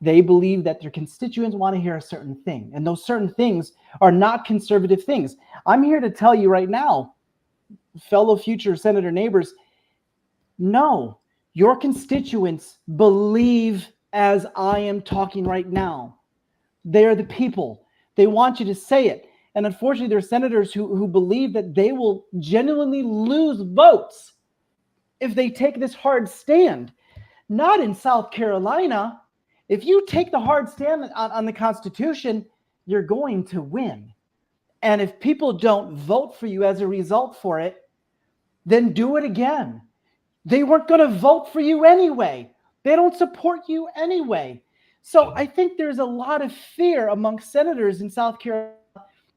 they believe that their constituents want to hear a certain thing. And those certain things are not conservative things. I'm here to tell you right now, fellow future senator neighbors, no, your constituents believe as I am talking right now. They are the people. They want you to say it. And unfortunately, there are senators who believe that they will genuinely lose votes if they take this hard stand. Not in South Carolina. If you take the hard stand on the Constitution, you're going to win. And if people don't vote for you as a result for it, then do it again. They weren't going to vote for you anyway. They don't support you anyway. So I think there's a lot of fear among senators in South Carolina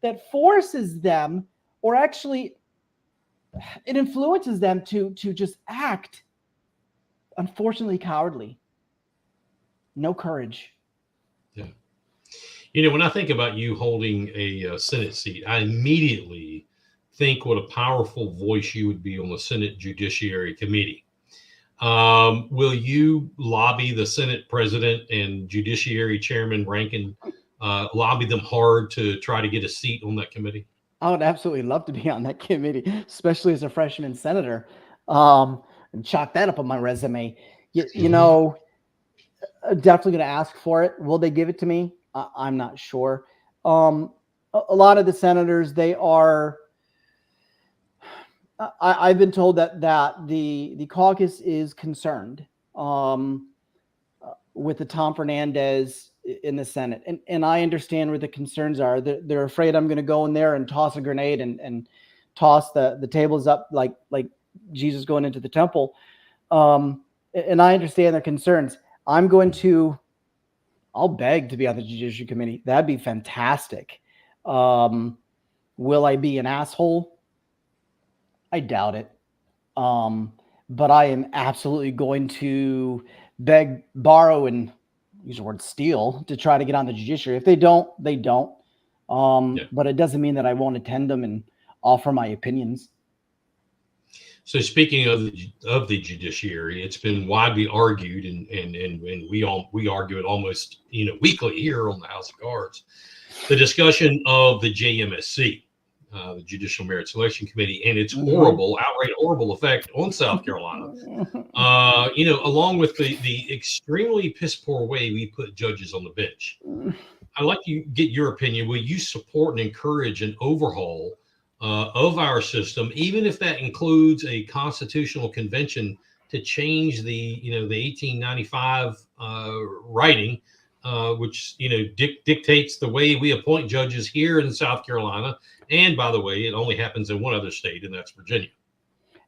that forces them, or actually it influences them to just act, unfortunately, cowardly. No courage. Yeah. You know, when I think about you holding a Senate seat, I immediately think what a powerful voice you would be on the Senate Judiciary Committee. Will you lobby the Senate president and Judiciary Chairman Rankin, lobby them hard to try to get a seat on that committee? I would absolutely love to be on that committee, especially as a freshman senator, and chalk that up on my resume. You know, definitely going to ask for it. Will they give it to me? I'm not sure. A lot of the senators, they are. I've been told that the caucus is concerned with the Tom Fernandez in the Senate, and I understand where the concerns are. They're afraid I'm going to go in there and toss a grenade and toss the tables up like Jesus going into the temple. And I understand their concerns. I'll beg to be on the Judiciary Committee. That'd be fantastic. Will I be an asshole? I doubt it. But I am absolutely going to beg, borrow, and use the word steal to try to get on the judiciary. If they don't, they don't. But it doesn't mean that I won't attend them and offer my opinions. So speaking of the judiciary, it's been widely argued, and we argue it almost weekly here on the House of Cards. The discussion of the JMSC, the Judicial Merit Selection Committee, and its outright horrible effect on South Carolina. Along with the extremely piss poor way we put judges on the bench. I'd like to get your opinion. Will you support and encourage an overhaul of our system, even if that includes a constitutional convention to change the 1895 writing, which dictates the way we appoint judges here in South Carolina? And by the way, it only happens in one other state, and that's Virginia.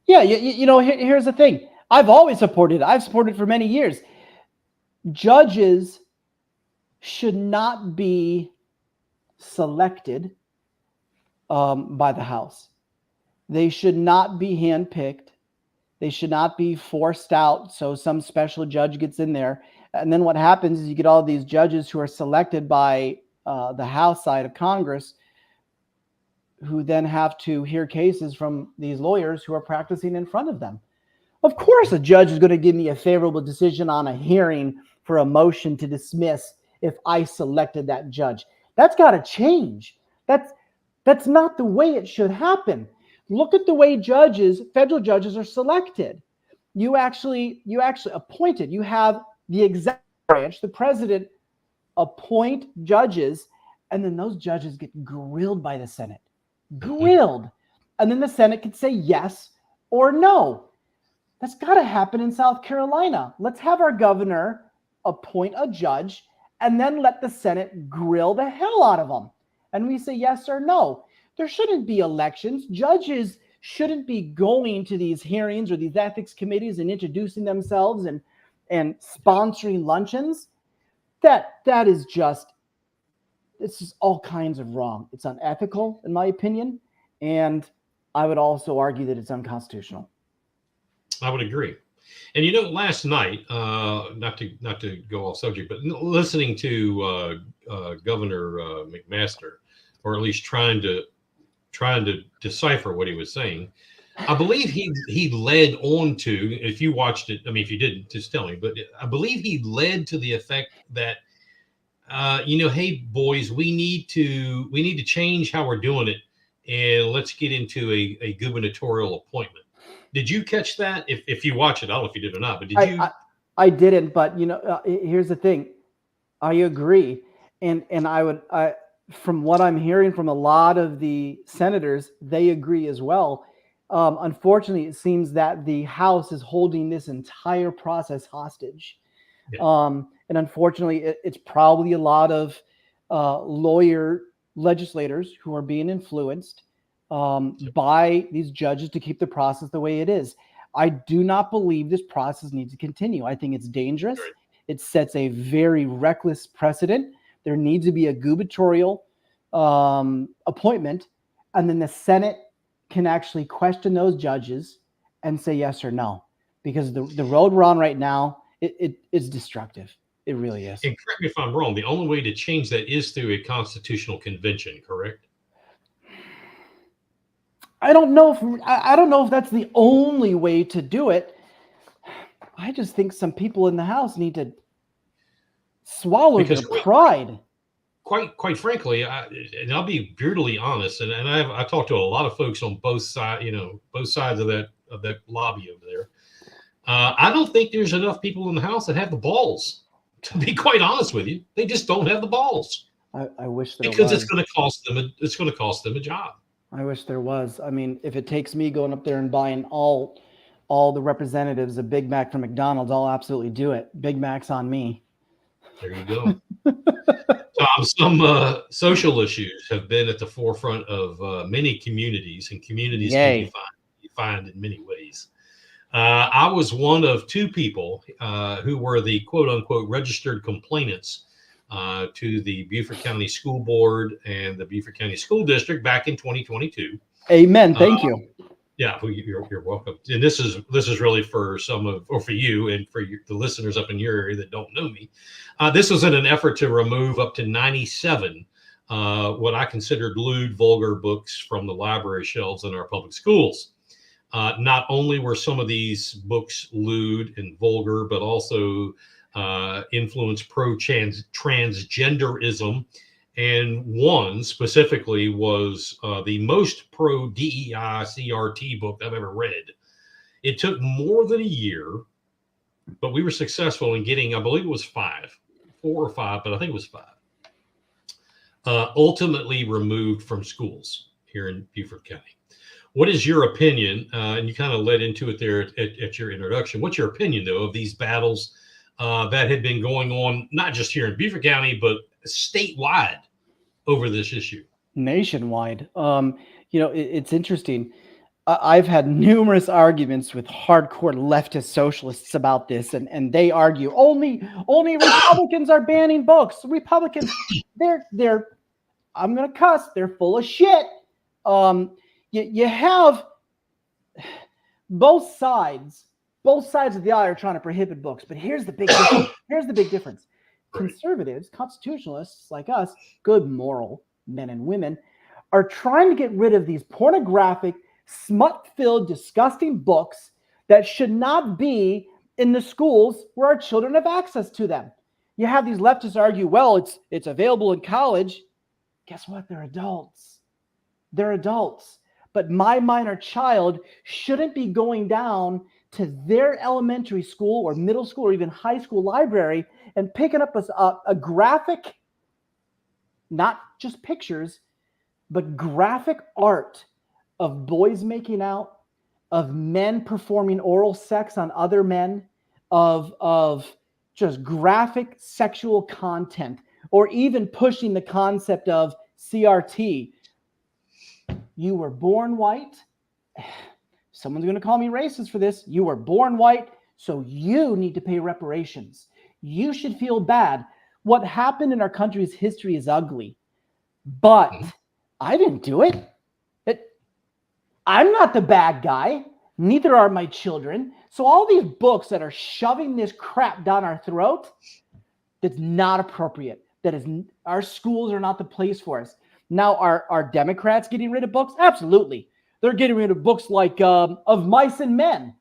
Yeah, here's the thing. I've always supported it. I've supported it for many years. Judges should not be selected by the House. They should not be handpicked. They should not be forced out so some special judge gets in there. And then what happens is you get all these judges who are selected by the House side of Congress, who then have to hear cases from these lawyers who are practicing in front of them. Of course, a judge is going to give me a favorable decision on a hearing for a motion to dismiss if I selected that judge. That's got to change. That's not the way it should happen. Look at the way federal judges are selected. You actually appointed. You have the executive branch, the president, appoint judges, and then those judges get grilled by the Senate. Grilled. And then the Senate could say yes or no. That's got to happen in South Carolina. Let's have our governor appoint a judge and then let the Senate grill the hell out of them. And we say yes or no. There shouldn't be elections. Judges shouldn't be going to these hearings or these ethics committees and introducing themselves and sponsoring luncheons. That is just, it's just all kinds of wrong. It's unethical, in my opinion. And I would also argue that it's unconstitutional. I would agree. And last night, not to go off subject, but listening to Governor McMaster, or at least trying to decipher what he was saying, I believe he led on to, if you watched it, I mean, if you didn't, just tell me, but I believe he led to the effect that, hey boys, we need to change how we're doing it, and let's get into a gubernatorial appointment. Did you catch that? If you watch it, I don't know if you did or not, but did you? I didn't, but here's the thing. I agree. And from what I'm hearing from a lot of the senators, they agree as well. Unfortunately, it seems that the House is holding this entire process hostage. Yeah. And unfortunately, it's probably a lot of legislators who are being influenced by these judges to keep the process the way it is. I do not believe this process needs to continue. I think it's dangerous. Right. It sets a very reckless precedent. There needs to be a gubernatorial appointment, and then the Senate can actually question those judges and say yes or no. Because the road we're on right now, it is destructive. It really is. And correct me if I'm wrong, the only way to change that is through a constitutional convention, correct? I don't know if that's the only way to do it. I just think some people in the House need to swallow Because their pride. Quite frankly, and I'll be brutally honest, and I talked to a lot of folks on both sides, both sides of that lobby over there. I don't think there's enough people in the House that have the balls. To be quite honest with you, they just don't have the balls. I wish there because was. it's going to cost them. It's going to cost them a job. I wish there was. I mean, if it takes me going up there and buying all the representatives a Big Mac from McDonald's, I'll absolutely do it. Big Mac's on me. There you go. Tom, some social issues have been at the forefront of many communities, and communities can be defined in many ways. I was one of two people who were the quote unquote registered complainants to the Beaufort County School Board and the Beaufort County School District back in 2022. Amen. Thank you. Yeah, well, you're welcome. And this is really for for you and for the listeners up in your area that don't know me. This was in an effort to remove up to 97 what I considered lewd, vulgar books from the library shelves in our public schools. Not only were some of these books lewd and vulgar, but also influenced transgenderism. And one specifically was the most pro DEI CRT book I've ever read. It took more than a year, but we were successful in getting, I believe it was 4 or 5, but I think it was 5, ultimately removed from schools here in Beaufort County. What is your opinion? And you kind of led into it there at your introduction. What's your opinion, though, of these battles that had been going on, not just here in Beaufort County, but statewide over this issue? Nationwide. It's interesting. I've had numerous arguments with hardcore leftist socialists about this, and they argue only Republicans are banning books. Republicans, they're I'm gonna cuss, they're full of shit. You have both sides of the aisle are trying to prohibit books, but here's the big difference. Conservatives, constitutionalists like us, good moral men and women, are trying to get rid of these pornographic, smut-filled, disgusting books that should not be in the schools where our children have access to them. You have these leftists argue, well, it's available in college. Guess what? They're adults. They're adults. But my minor child shouldn't be going down to their elementary school or middle school or even high school library and picking up a graphic, not just pictures, but graphic art of boys making out, of men performing oral sex on other men, of just graphic sexual content, or even pushing the concept of CRT. You were born white. Someone's going to call me racist for this. You were born white, so you need to pay reparations. You should feel bad. What happened in our country's history is ugly, but I didn't do it. I'm not the bad guy. Neither are my children. So all these books that are shoving this crap down our throat, that's not appropriate. Our schools are not the place for us. Now, are Democrats getting rid of books? Absolutely. They're getting rid of books like Of Mice and Men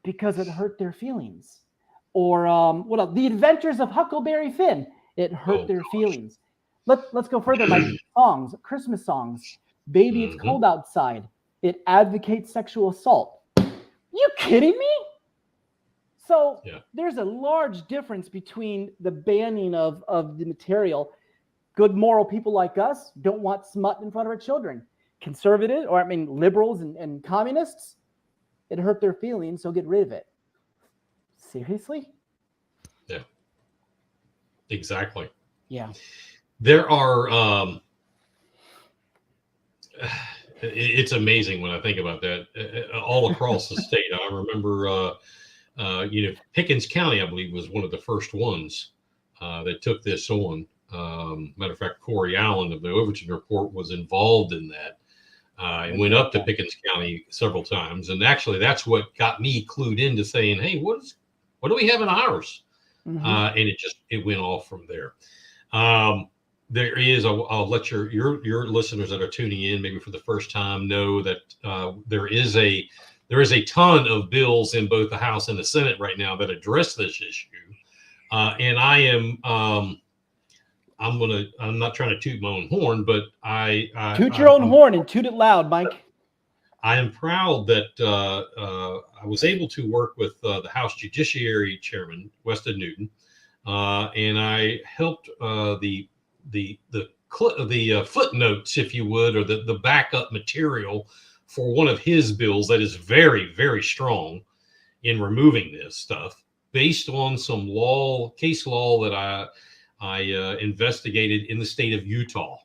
because it hurt their feelings. Or what else? The Adventures of Huckleberry Finn. It hurt their feelings. Let's go further. Like songs, Christmas songs. Baby, It's Cold Outside. It advocates sexual assault. You kidding me? So there's a large difference between the banning of the material. Good moral people like us don't want smut in front of our children. Conservative, liberals and communists, it hurt their feelings, so get rid of it. Seriously? Yeah. Exactly. Yeah. There are it's amazing when I think about that all across the state. I remember Pickens County, I believe, was one of the first ones that took this on. Matter of fact, Corey Allen of the Overton Report was involved in that and went up to Pickens County several times. And actually, that's what got me clued into saying, hey, what do we have in ours? And it went off from there. There is, I'll let your listeners that are tuning in maybe for the first time know that there is a There is a ton of bills in both the House and the Senate right now that address this issue. And I am, I'm not trying to toot my own horn, but toot your own horn and toot it loud, Mike. I am proud that I was able to work with the House Judiciary Chairman, Weston Newton, and I helped the footnotes, if you would, or the backup material for one of his bills that is very, very strong in removing this stuff based on some case law that I investigated in the state of Utah,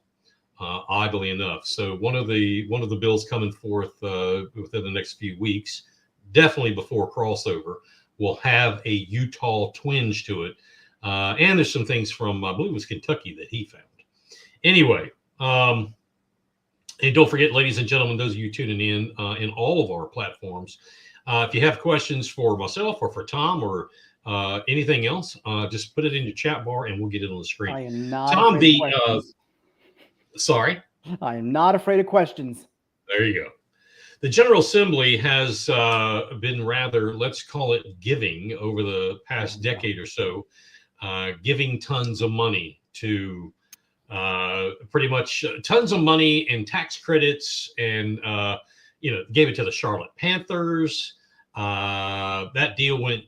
oddly enough. So one of the bills coming forth within the next few weeks, definitely before crossover, will have a Utah twinge to it. And there's some things from, I believe it was Kentucky that he found. Anyway, and don't forget, ladies and gentlemen, those of you tuning in all of our platforms, if you have questions for myself or for Tom or anything else, just put it in your chat bar and we'll get it on the screen. I am not Tom, afraid of questions. Sorry? I am not afraid of questions. There you go. The General Assembly has been rather, let's call it giving over the past decade or so, giving tons of money to pretty much tons of money in tax credits and, gave it to the Charlotte Panthers. That deal went,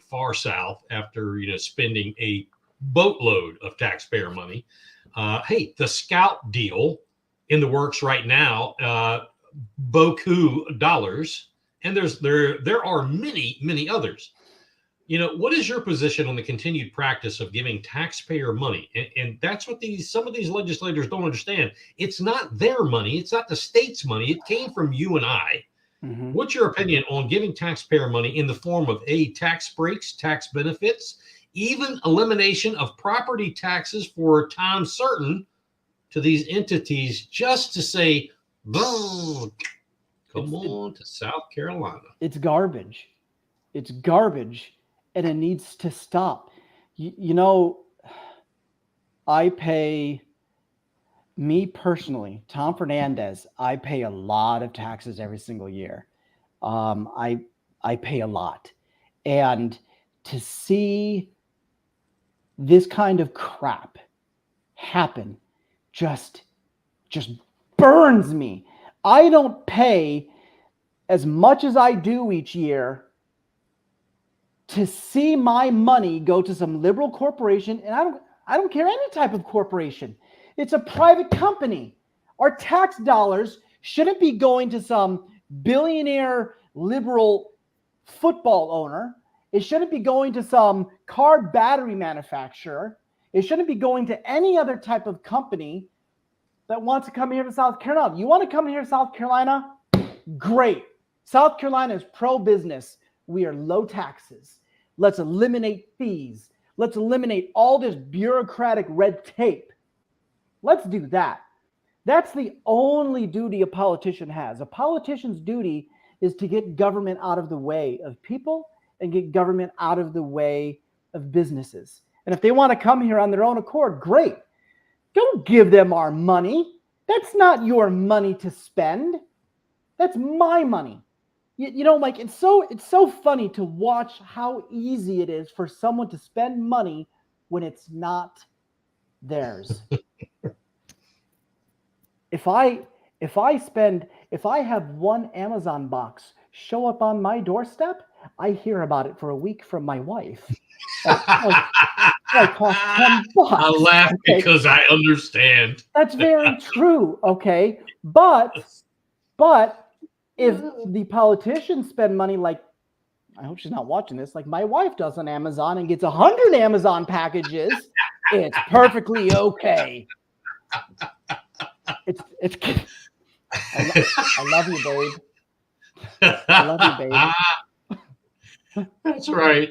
far south after, spending a boatload of taxpayer money. Hey, the Scout deal in the works right now, beaucoup dollars. And there are many, many others. What is your position on the continued practice of giving taxpayer money? And that's what some of these legislators don't understand. It's not their money. It's not the state's money. It came from you and I. Mm-hmm. What's your opinion on giving taxpayer money in the form of tax breaks, tax benefits, even elimination of property taxes for a time certain to these entities just to say, boom, come on to South Carolina? It's garbage. It's garbage. And it needs to stop. Me personally, Tom Fernandez, I pay a lot of taxes every single year. I pay a lot. And to see this kind of crap happen just burns me. I don't pay as much as I do each year to see my money go to some liberal corporation, and I don't care any type of corporation. It's a private company. Our tax dollars shouldn't be going to some billionaire liberal football owner. It shouldn't be going to some car battery manufacturer. It shouldn't be going to any other type of company that wants to come here to South Carolina. You want to come here to South Carolina? Great. South Carolina is pro-business. We are low taxes. Let's eliminate fees. Let's eliminate all this bureaucratic red tape. Let's do that. That's the only duty a politician has. A politician's duty is to get government out of the way of people and get government out of the way of businesses. And if they want to come here on their own accord, great. Don't give them our money. That's not your money to spend. That's my money. Like it's so funny to watch how easy it is for someone to spend money when it's not theirs. If I have one Amazon box show up on my doorstep, I hear about it for a week from my wife. That cost $10. I laugh because I understand. That's very true. Okay. But if the politicians spend money like, I hope she's not watching this, like my wife does on Amazon and gets 100 Amazon packages, it's perfectly okay. It's I love you, babe. I love you, babe. That's right.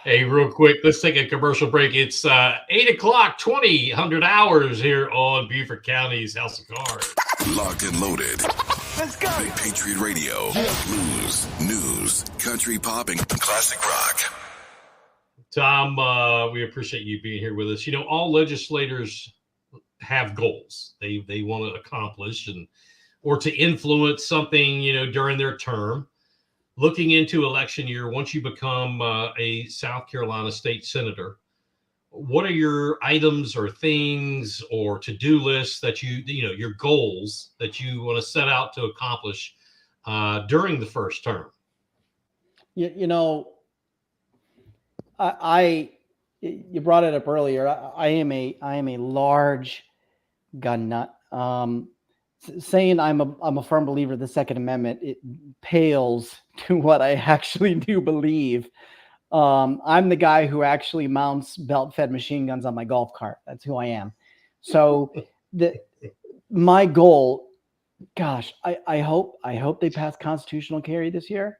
Hey, real quick, let's take a commercial break. It's 8 o'clock, 200 hours here on Beaufort County's House of Cards. Locked and loaded. Let's go. Big Patriot Radio. Blues, news, country pop, and classic rock. Tom, we appreciate you being here with us. All legislators have goals they want to accomplish or to influence something, during their term. looking into election year, once you become a South Carolina state senator, what are your items or things or to-do lists that your goals that you want to set out to accomplish during the first term? You brought it up earlier. I am a large gun nut. Saying I'm a firm believer of the Second Amendment, it pales to what I actually do believe. I'm the guy who actually mounts belt-fed machine guns on my golf cart. That's who I am. So my goal, gosh, I hope they pass constitutional carry this year.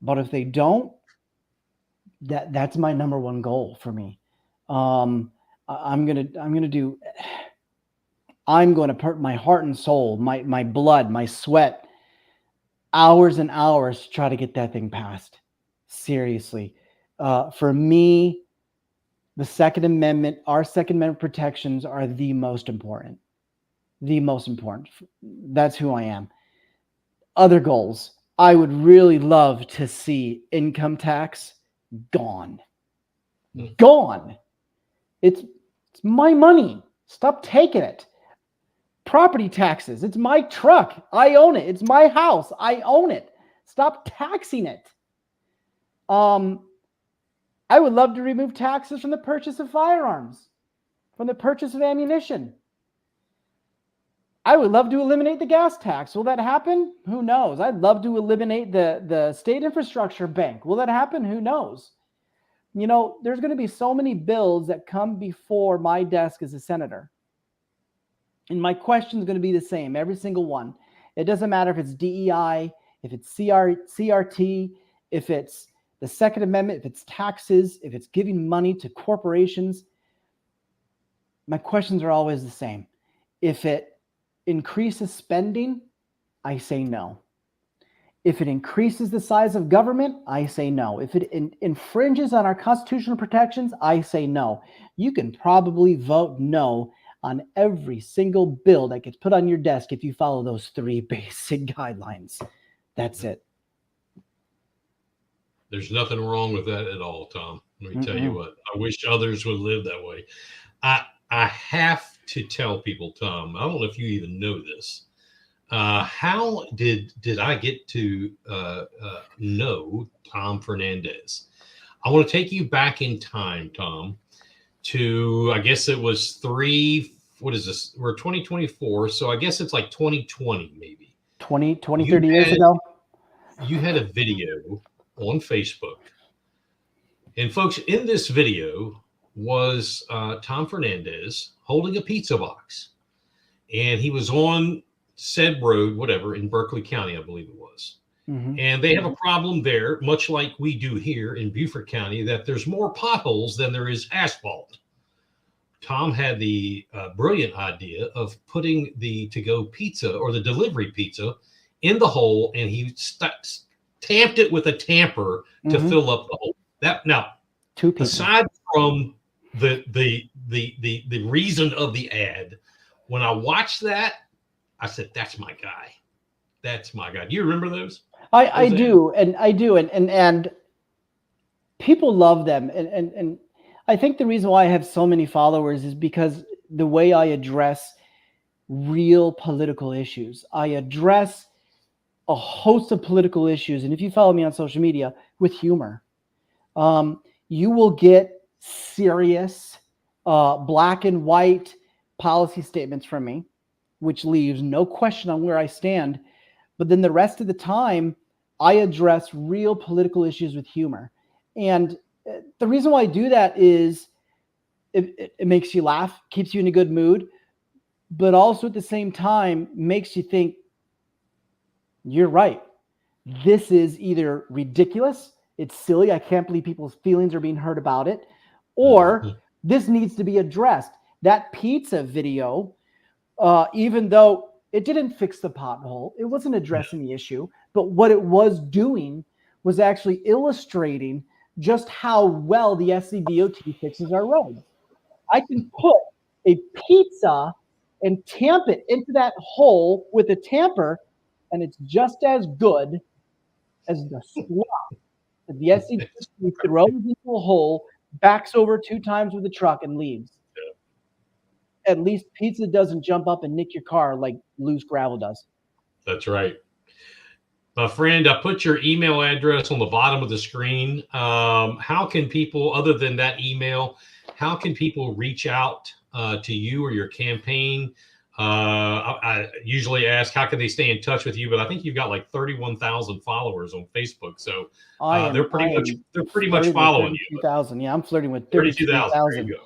But if they don't, that's my number one goal for me. I'm going to put my heart and soul, my blood, my sweat, hours and hours to try to get that thing passed. Seriously. For me, the Second Amendment, our Second Amendment protections are the most important. The most important. That's who I am. Other goals. I would really love to see income tax gone. Gone. It's my money. Stop taking it. Property taxes. It's my truck. I own it. It's my house. I own it. Stop taxing it. I would love to remove taxes from the purchase of firearms, from the purchase of ammunition. I would love to eliminate the gas tax. Will that happen? Who knows? I'd love to eliminate the state infrastructure bank. Will that happen? Who knows? There's going to be so many bills that come before my desk as a senator. And my question is going to be the same, every single one. It doesn't matter if it's DEI, if it's CRT, if it's the Second Amendment, if it's taxes, if it's giving money to corporations. My questions are always the same. If it increases spending, I say no. If it increases the size of government, I say no. If it infringes on our constitutional protections, I say no. You can probably vote no on every single bill that gets put on your desk if you follow those three basic guidelines. That's it. There's nothing wrong with that at all, Tom. Let me tell you what. I wish others would live that way. I have to tell people, Tom, I don't know if you even know this. How did I get to know Tom Fernandez? I want to take you back in time, Tom, to, I guess it was what is this? We're 2024. So I guess it's like 2020, maybe. 30 years ago. You had a video on Facebook. And folks, in this video was Tom Fernandez holding a pizza box. And he was on said road, whatever, in Berkeley County, I believe it was. Mm-hmm. And they have a problem there, much like we do here in Beaufort County, that there's more potholes than there is asphalt. Tom had the brilliant idea of putting the to-go pizza or the delivery pizza in the hole, and he tamped it with a tamper to fill up the hole. That now, aside from the reason of the ad, when I watched that, I said, "That's my guy. That's my guy." Do you remember those? I do, and people love them, and I think the reason why I have so many followers is because the way I address real political issues. I address a host of political issues, and if you follow me on social media, with humor. You will get serious black and white policy statements from me, which leaves no question on where I stand. But then the rest of the time, I address real political issues with humor. And the reason why I do that is it makes you laugh, keeps you in a good mood, but also at the same time makes you think, you're right. This is either ridiculous, it's silly, I can't believe people's feelings are being hurt about it, or this needs to be addressed. That pizza video, even though it didn't fix the pothole, it wasn't addressing the issue, but what it was doing was actually illustrating just how well the SCDOT fixes our roads. I can put a pizza and tamp it into that hole with a tamper, and it's just as good as the swap that the SEC throws into a hole, backs over 2 times with the truck, and leaves. At least pizza doesn't jump up and nick your car like loose gravel does. That's right. My friend, I put your email address on the bottom of the screen. How can people, other than that email, how can people reach out to you or your campaign? I usually ask, how can they stay in touch with you? But I think you've got like 31,000 followers on Facebook. So they're pretty much following you. 32,000. Yeah, I'm flirting with 32,000. There you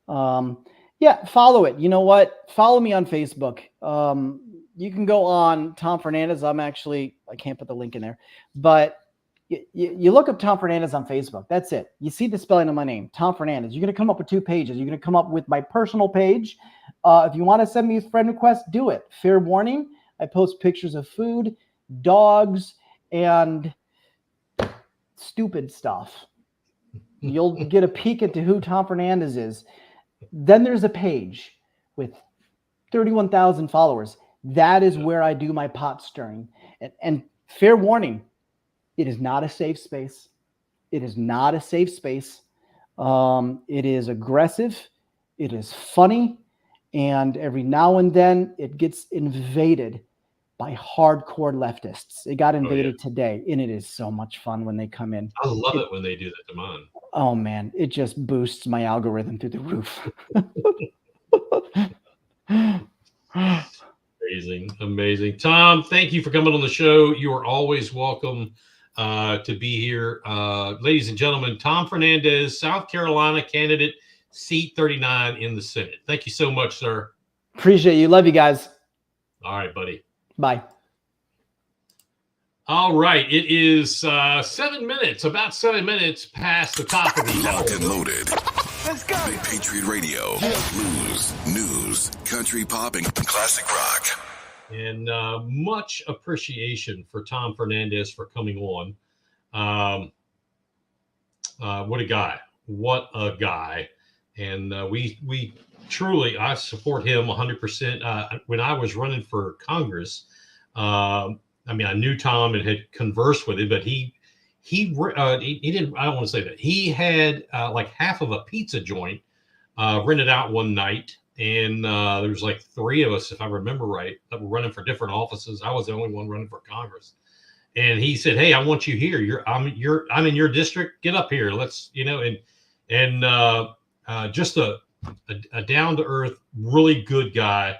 go. Yeah, follow it. You know what? Follow me on Facebook. You can go on Tom Fernandez. I can't put the link in there, but you look up Tom Fernandez on Facebook. That's it. You see the spelling of my name, Tom Fernandez. You're going to come up with 2 pages. You're going to come up with my personal page. If you want to send me a friend request, do it. Fair warning, I post pictures of food, dogs, and stupid stuff. You'll get a peek into who Tom Fernandez is. Then there's a page with 31,000 followers. That is where I do my pot stirring. And fair warning, it is not a safe space. It is not a safe space. It is aggressive. It is funny. And every now and then it gets invaded by hardcore leftists. It got invaded today, and it is so much fun when they come in. I love it when they do that to mine. Oh, man, it just boosts my algorithm through the roof. Amazing. Tom, thank you for coming on the show. You are always welcome to be here. Ladies and gentlemen, Tom Fernandez, South Carolina candidate, seat 39 in the Senate. Thank you so much, sir. Appreciate you. Love you guys. All right, buddy. Bye. All right. It is about 7 minutes past the top of the Lock hour. and loaded. Let's go. Big Patriot Radio. Blues, news, country pop, and classic rock. And much appreciation for Tom Fernandez for coming on. What a guy. What a guy. And we truly, I support him 100%. When I was running for Congress, I knew Tom and had conversed with him, but he didn't, I don't want to say that. He had like half of a pizza joint rented out one night. And there was like 3 of us, if I remember right, that were running for different offices. I was the only one running for Congress. And he said, "Hey, I want you here. I'm in your district. Get up here. Let's, just a down to earth, really good guy.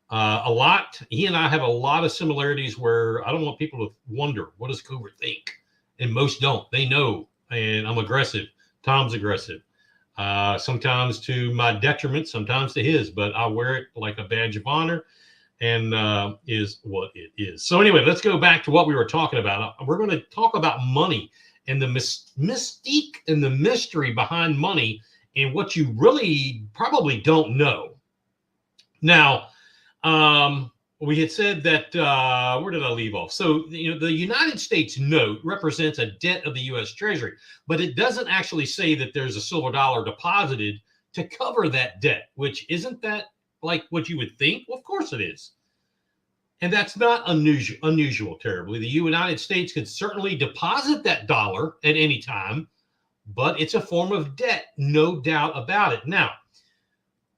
He and I have a lot of similarities where I don't want people to wonder, what does Cooper think? And most don't. They know. And I'm aggressive. Tom's aggressive. Sometimes to my detriment, sometimes to his, but I wear it like a badge of honor, and is what it is. So anyway, let's go back to what we were talking about. We're going to talk about money and the mystique and the mystery behind money and what you really probably don't know. Now, we had said that, where did I leave off? So, the United States note represents a debt of the U.S. Treasury, but it doesn't actually say that there's a silver dollar deposited to cover that debt, which isn't that like what you would think? Well, of course it is. And that's not unusual terribly. The United States could certainly deposit that dollar at any time, but it's a form of debt, no doubt about it. Now,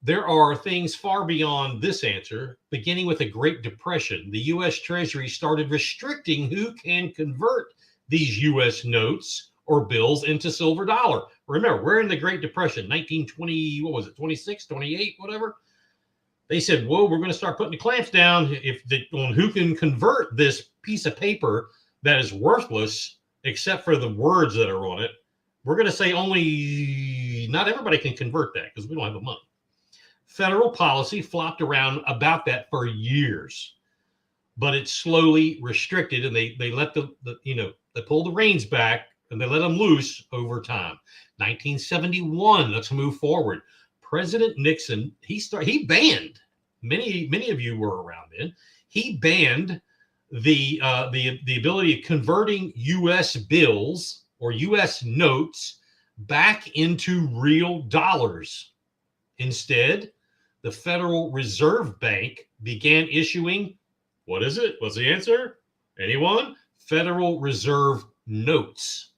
there are things far beyond this answer. Beginning with the Great Depression, the U.S. Treasury started restricting who can convert these U.S. notes or bills into silver dollar. Remember, we're in the Great Depression, 1920, 26, 28, whatever. They said, whoa, we're going to start putting the clamps down on who can convert this piece of paper that is worthless, except for the words that are on it. We're going to say not everybody can convert that because we don't have the money. Federal policy flopped around about that for years, but it's slowly restricted, and they let they pull the reins back and they let them loose over time. 1971, let's move forward. President Nixon, he banned, many of you were around then, he banned the ability of converting U.S. bills or U.S. notes back into real dollars. Instead, the Federal Reserve Bank began issuing, what is it? What's the answer? Anyone? Federal Reserve notes.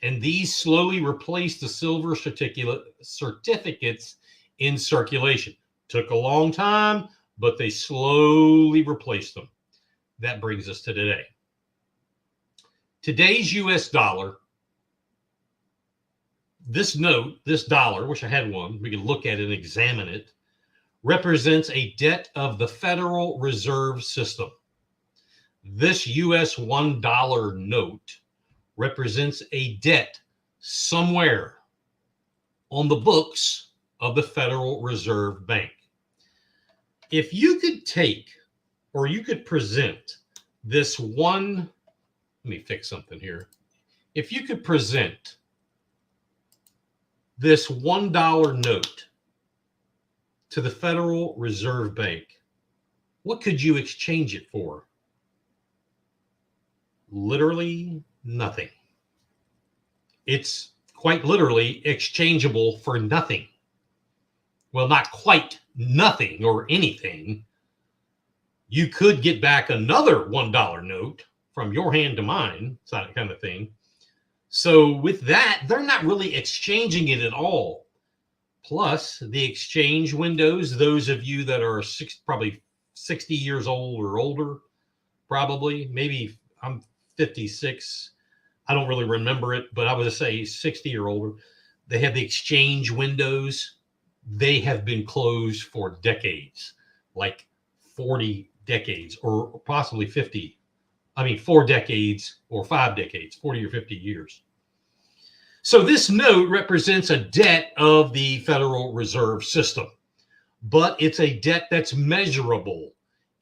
And these slowly replaced the silver certificates in circulation. Took a long time, but they slowly replaced them. That brings us to today. Today's US dollar, this note, this dollar, wish I had one, we could look at it and examine it, represents a debt of the Federal Reserve System. This US $1 note represents a debt somewhere on the books of the Federal Reserve Bank. If you could take, or you could present this one, let me fix something here. If you could present this $1 note to the Federal Reserve Bank, what could you exchange it for? Literally nothing. It's quite literally exchangeable for nothing. Well, not quite nothing or anything. You could get back another $1 note from your hand to mine, that kind of thing. So with that, they're not really exchanging it at all. Plus, the exchange windows, those of you that are probably 60 years old or older, probably, maybe I'm 56. I don't really remember it, but I would say 60 or older. They have the exchange windows. They have been closed for decades, like 40 decades or possibly 50. I mean, 4 decades or 5 decades, 40 or 50 years. So this note represents a debt of the Federal Reserve System, but it's a debt that's measurable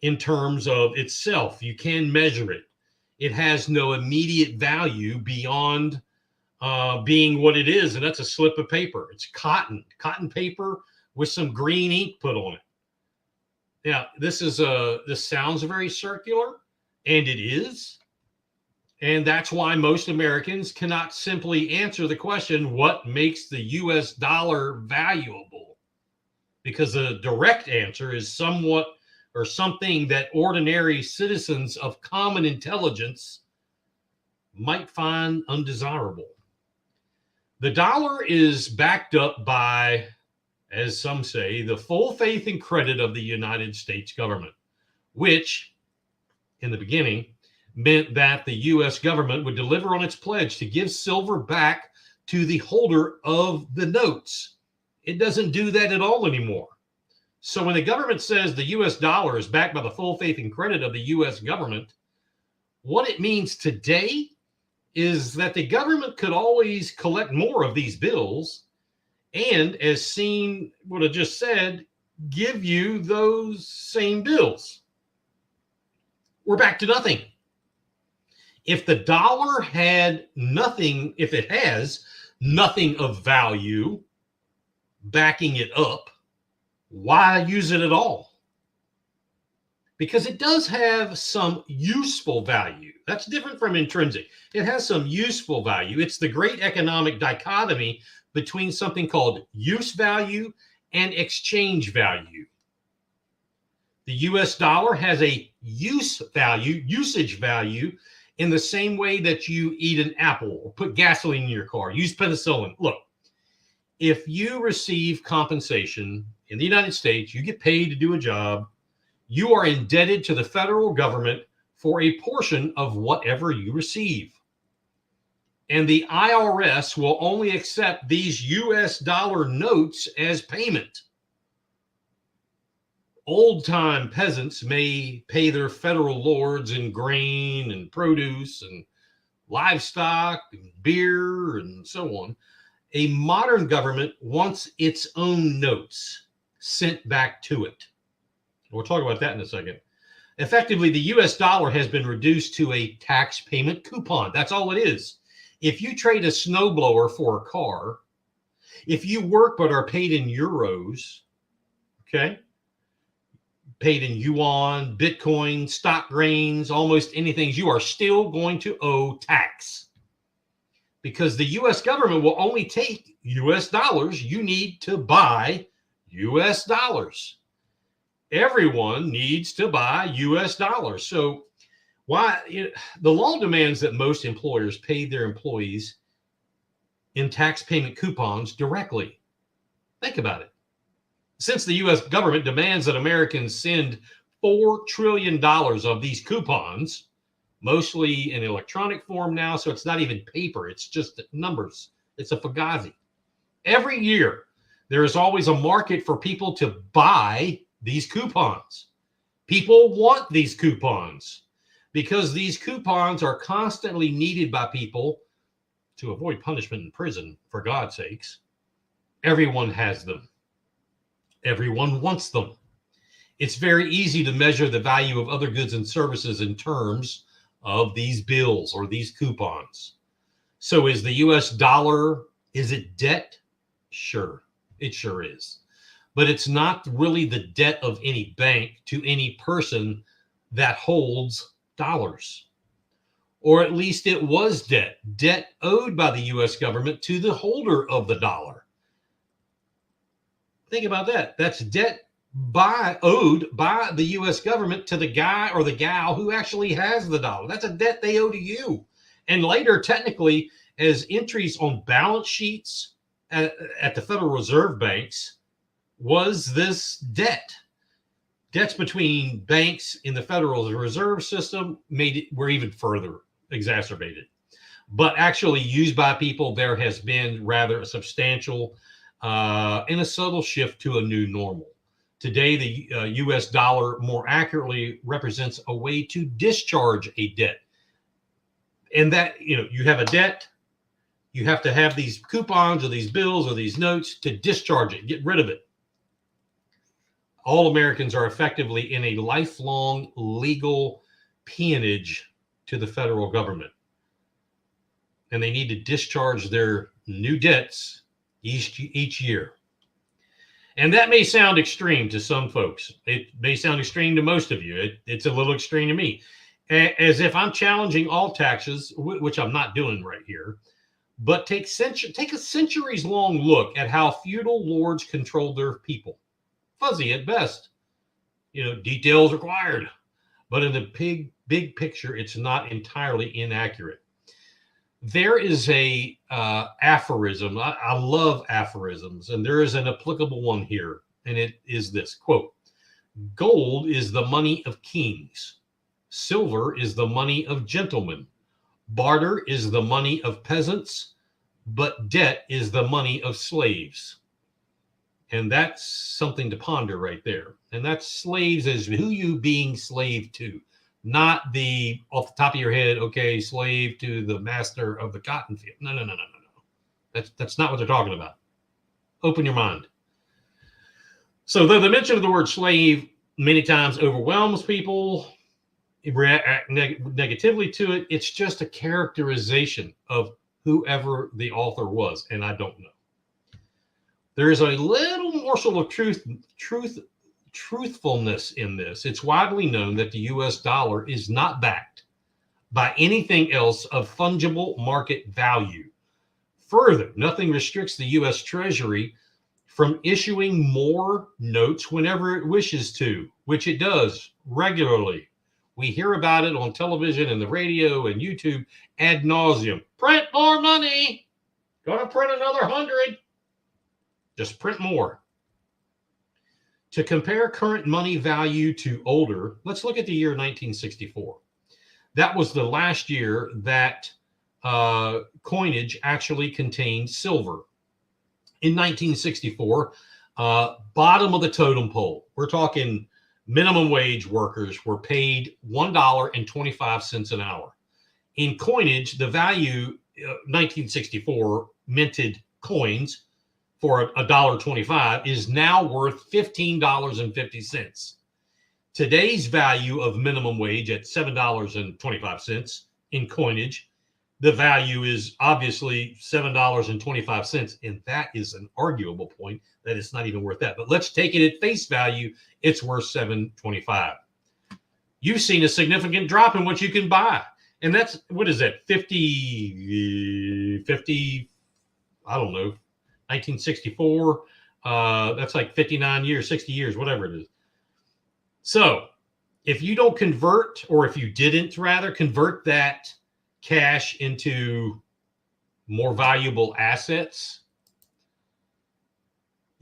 in terms of itself. You can measure it. It has no immediate value beyond being what it is, and that's a slip of paper. It's cotton paper with some green ink put on it. Now, this sounds very circular, and it is. And that's why most Americans cannot simply answer the question, what makes the US dollar valuable? Because the direct answer is somewhat or something that ordinary citizens of common intelligence might find undesirable. The dollar is backed up by, as some say, the full faith and credit of the United States government, which, in the beginning, meant that the U.S. government would deliver on its pledge to give silver back to the holder of the notes. It doesn't do that at all anymore. So when the government says the U.S. dollar is backed by the full faith and credit of the U.S. government, what it means today is that the government could always collect more of these bills and, as seen what I just said, give you those same bills. We're back to nothing. If the dollar had nothing, if it has nothing of value backing it up, why use it at all? Because it does have some useful value. That's different from intrinsic. It has some useful value. It's the great economic dichotomy between something called use value and exchange value. The US dollar has a use value, usage value, in the same way that you eat an apple or put gasoline in your car, use penicillin. Look, if you receive compensation in the United States, you get paid to do a job, you are indebted to the federal government for a portion of whatever you receive. And the IRS will only accept these US dollar notes as payment. Old-time peasants may pay their federal lords in grain and produce and livestock and beer and so on. A modern government wants its own notes sent back to it. We'll talk about that in a second. Effectively, the US dollar has been reduced to a tax payment coupon. That's all it is. If you trade a snowblower for a car, if you work but are paid in euros, okay, paid in yuan, Bitcoin, stock grains, almost anything, you are still going to owe tax. Because the U.S. government will only take U.S. dollars. You need to buy U.S. dollars. Everyone needs to buy U.S. dollars. So The law demands that most employers pay their employees in tax payment coupons directly. Think about it. Since the U.S. government demands that Americans send $4 trillion of these coupons, mostly in electronic form now, so it's not even paper, it's just numbers. It's a fugazi. Every year, there is always a market for people to buy these coupons. People want these coupons because these coupons are constantly needed by people to avoid punishment in prison, for God's sakes. Everyone has them. Everyone wants them. It's very easy to measure the value of other goods and services in terms of these bills or these coupons. So is the US dollar, is it debt? Sure, it sure is. But it's not really the debt of any bank to any person that holds dollars. Or at least it was debt owed by the US government to the holder of the dollar. Think about that. That's debt owed by the U.S. government to the guy or the gal who actually has the dollar. That's a debt they owe to you. And later, technically, as entries on balance sheets at the Federal Reserve banks, was this debt. Debts between banks in the Federal Reserve System were even further exacerbated. But actually used by people, there has been rather a substantial and a subtle shift to a new normal. Today, the U.S. dollar more accurately represents a way to discharge a debt. And that, you have a debt, you have to have these coupons or these bills or these notes to discharge it, get rid of it. All Americans are effectively in a lifelong legal peonage to the federal government. And they need to discharge their new debts each year. And that may sound extreme to some folks. It may sound extreme to most of you. It's a little extreme to me. As if I'm challenging all taxes, which I'm not doing right here. But take a centuries-long look at how feudal lords controlled their people. Fuzzy at best. Details required. But in the big picture, it's not entirely inaccurate. There is a aphorism. I love aphorisms, and there is an applicable one here, and it is this, quote, "Gold is the money of kings. Silver is the money of gentlemen. Barter is the money of peasants, but debt is the money of slaves." And that's something to ponder right there. And that's slaves as who you being slave to. Not off the top of your head, okay, slave to the master of the cotton field. No. That's not what they're talking about. Open your mind. So though the mention of the word slave many times overwhelms people, react negatively to it, it's just a characterization of whoever the author was, and I don't know. There is a little morsel of truthfulness in this. It's widely known that the US dollar is not backed by anything else of fungible market value. Further, nothing restricts the US Treasury from issuing more notes whenever it wishes to, which it does regularly. We hear about it on television and the radio and YouTube ad nauseum. Print more money. Gonna print another 100. Just print more. To compare current money value to older, let's look at the year 1964. That was the last year that coinage actually contained silver. In 1964, bottom of the totem pole, we're talking minimum wage workers were paid $1.25 an hour. In coinage, the value, 1964 minted coins for $1.25 is now worth $15.50. Today's value of minimum wage at $7.25 in coinage, the value is obviously $7.25, and that is an arguable point that it's not even worth that. But let's take it at face value. It's worth $7.25. You've seen a significant drop in what you can buy. And that's, what is that, 50, I don't know, 1964. That's like 59 years, 60 years, whatever it is. So if you don't convert, or if you didn't rather convert that cash into more valuable assets,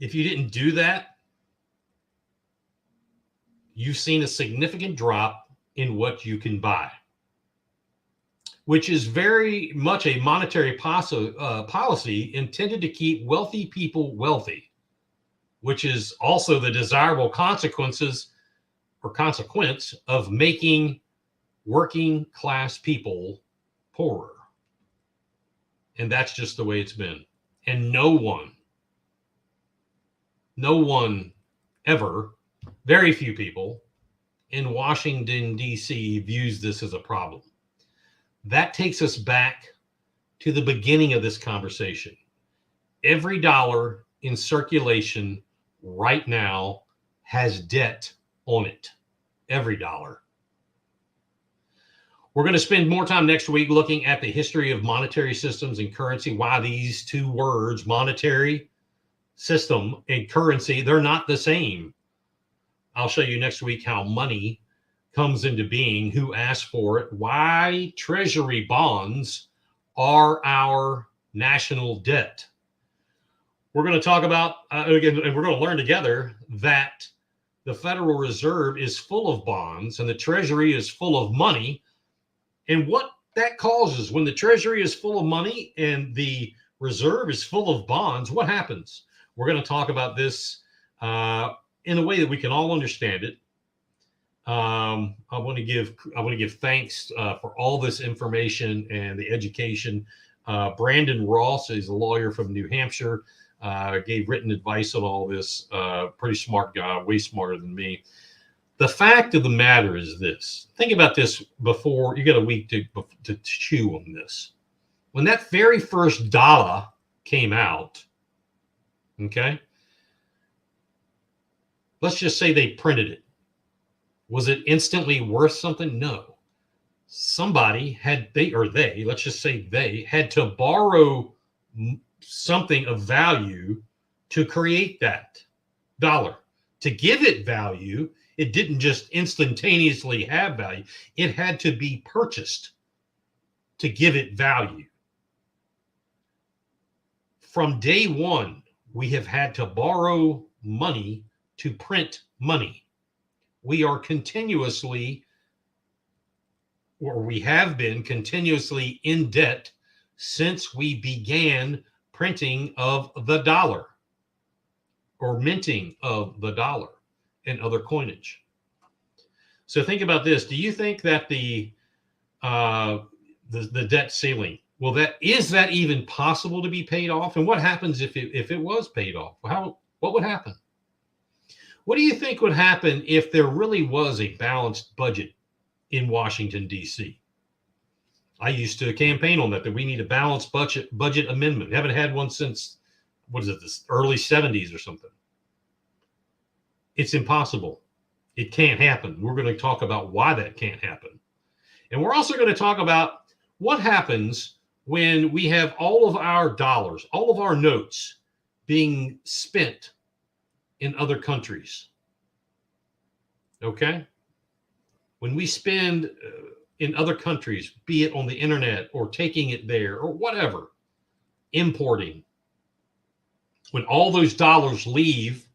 if you didn't do that, you've seen a significant drop in what you can buy, which is very much a monetary policy intended to keep wealthy people wealthy, which is also the desirable consequence of making working class people poorer. And that's just the way it's been. And no one ever, very few people in Washington, D.C. views this as a problem. That takes us back to the beginning of this conversation. Every dollar in circulation right now has debt on it. Every dollar. We're going to spend more time next week looking at the history of monetary systems and currency, why these two words, monetary system and currency, they're not the same. I'll show you next week how money comes into being, who asked for it, why treasury bonds are our national debt. We're going to talk about, again, and we're going to learn together that the Federal Reserve is full of bonds and the Treasury is full of money, and what that causes when the Treasury is full of money and the Reserve is full of bonds. What happens? We're going to talk about this in a way that we can all understand it. I want to give thanks for all this information and the education. Brandon Ross is a lawyer from New Hampshire. Gave written advice on all this. Pretty smart guy, way smarter than me. The fact of the matter is this. Think about this before you get a week to chew on this. When that very first dollar came out, okay, let's just say they printed it. Was it instantly worth something? No. Somebody let's just say they had to borrow something of value to create that dollar. To give it value, it didn't just instantaneously have value. It had to be purchased to give it value. From day one, we have had to borrow money to print money. We are continuously, or we have been continuously in debt since we began printing of the dollar or minting of the dollar and other coinage. So think about this. Do you think that the debt ceiling, is that even possible to be paid off? And what happens if it was paid off? What would happen? What do you think would happen if there really was a balanced budget in Washington, D.C.? I used to campaign on that we need a balanced budget amendment. We haven't had one since, the early 70s or something. It's impossible. It can't happen. We're going to talk about why that can't happen. And we're also going to talk about what happens when we have all of our dollars, all of our notes being spent in other countries. Okay? When we spend in other countries, be it on the internet or taking it there or whatever, importing, when all those dollars leave,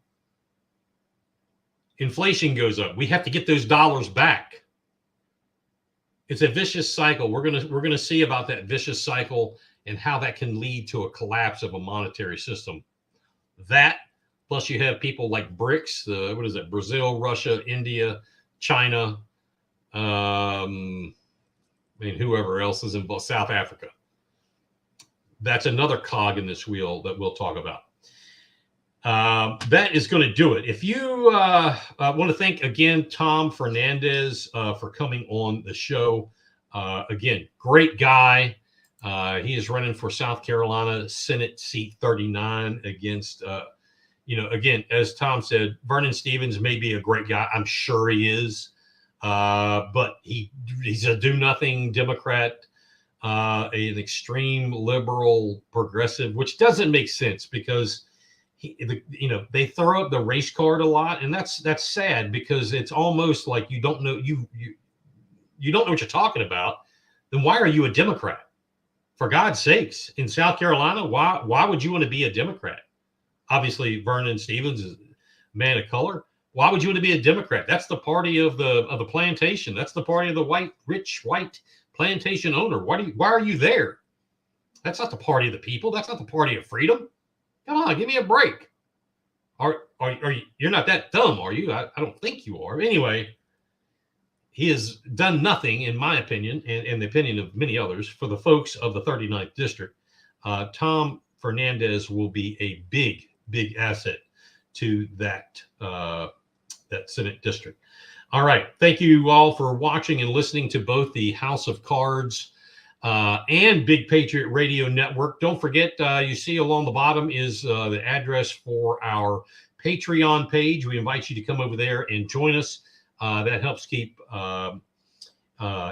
inflation goes up. We have to get those dollars back. It's a vicious cycle. We're gonna see about that vicious cycle and how that can lead to a collapse of a monetary system. That, plus you have people like BRICS, Brazil, Russia, India, China, whoever else is involved, South Africa. That's another cog in this wheel that we'll talk about. That is going to do it. If you want to thank again Tom Fernandez for coming on the show. Again, great guy. He is running for South Carolina Senate seat 39 against, again, as Tom said, Vernon Stevens may be a great guy. I'm sure he is. But he's a do-nothing Democrat, an extreme liberal progressive, which doesn't make sense because they throw up the race card a lot, and that's sad because it's almost like you don't know you don't know what you're talking about. Then why are you a Democrat? For God's sakes, in South Carolina, why would you want to be a Democrat? Obviously, Vernon Stevens is a man of color. Why would you want to be a Democrat? That's the party of the plantation. That's the party of the rich white plantation owner. Why are you there? That's not the party of the people. That's not the party of freedom. Come on, give me a break. Are you, you're not that dumb, are you? I don't think you are. Anyway, he has done nothing, in my opinion, and the opinion of many others, for the folks of the 39th District. Tom Fernandez will be a big asset to that Senate district. All right. Thank you all for watching and listening to both the House of Cards and Big Patriot Radio Network. Don't forget, you see along the bottom is the address for our Patreon page. We invite you to come over there and join us. That helps keep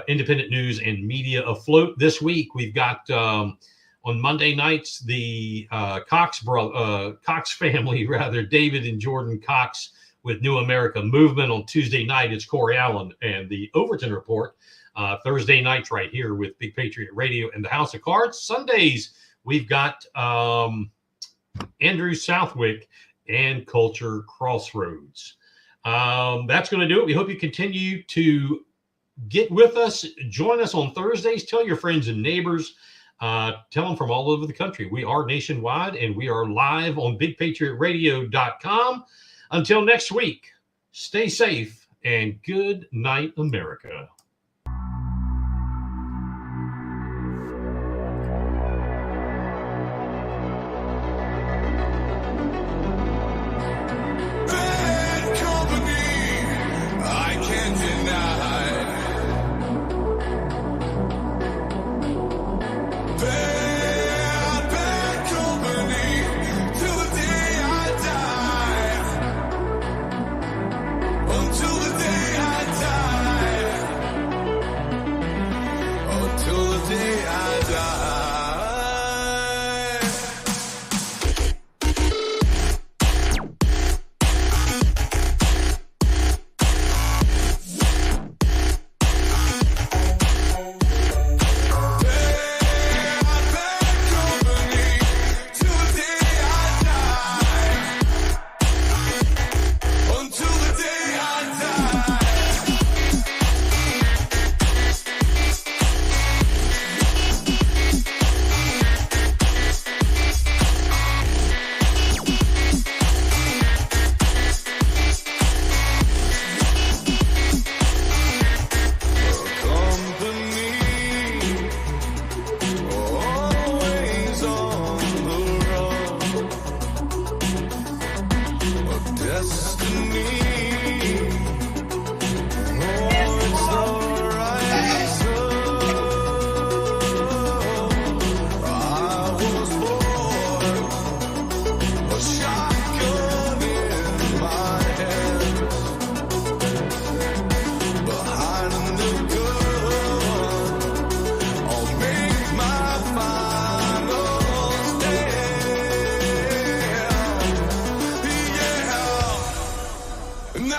independent news and media afloat. This week, we've got on Monday nights the Cox family, David and Jordan Cox with New America Movement. On Tuesday night, it's Corey Allen and the Overton Report. Thursday nights right here with Big Patriot Radio and the House of Cards. Sundays, we've got Andrew Southwick and Culture Crossroads. That's going to do it. We hope you continue to get with us. Join us on Thursdays. Tell your friends and neighbors. Tell them from all over the country. We are nationwide, and we are live on BigPatriotRadio.com. Until next week, stay safe and good night, America.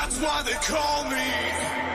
That's why they call me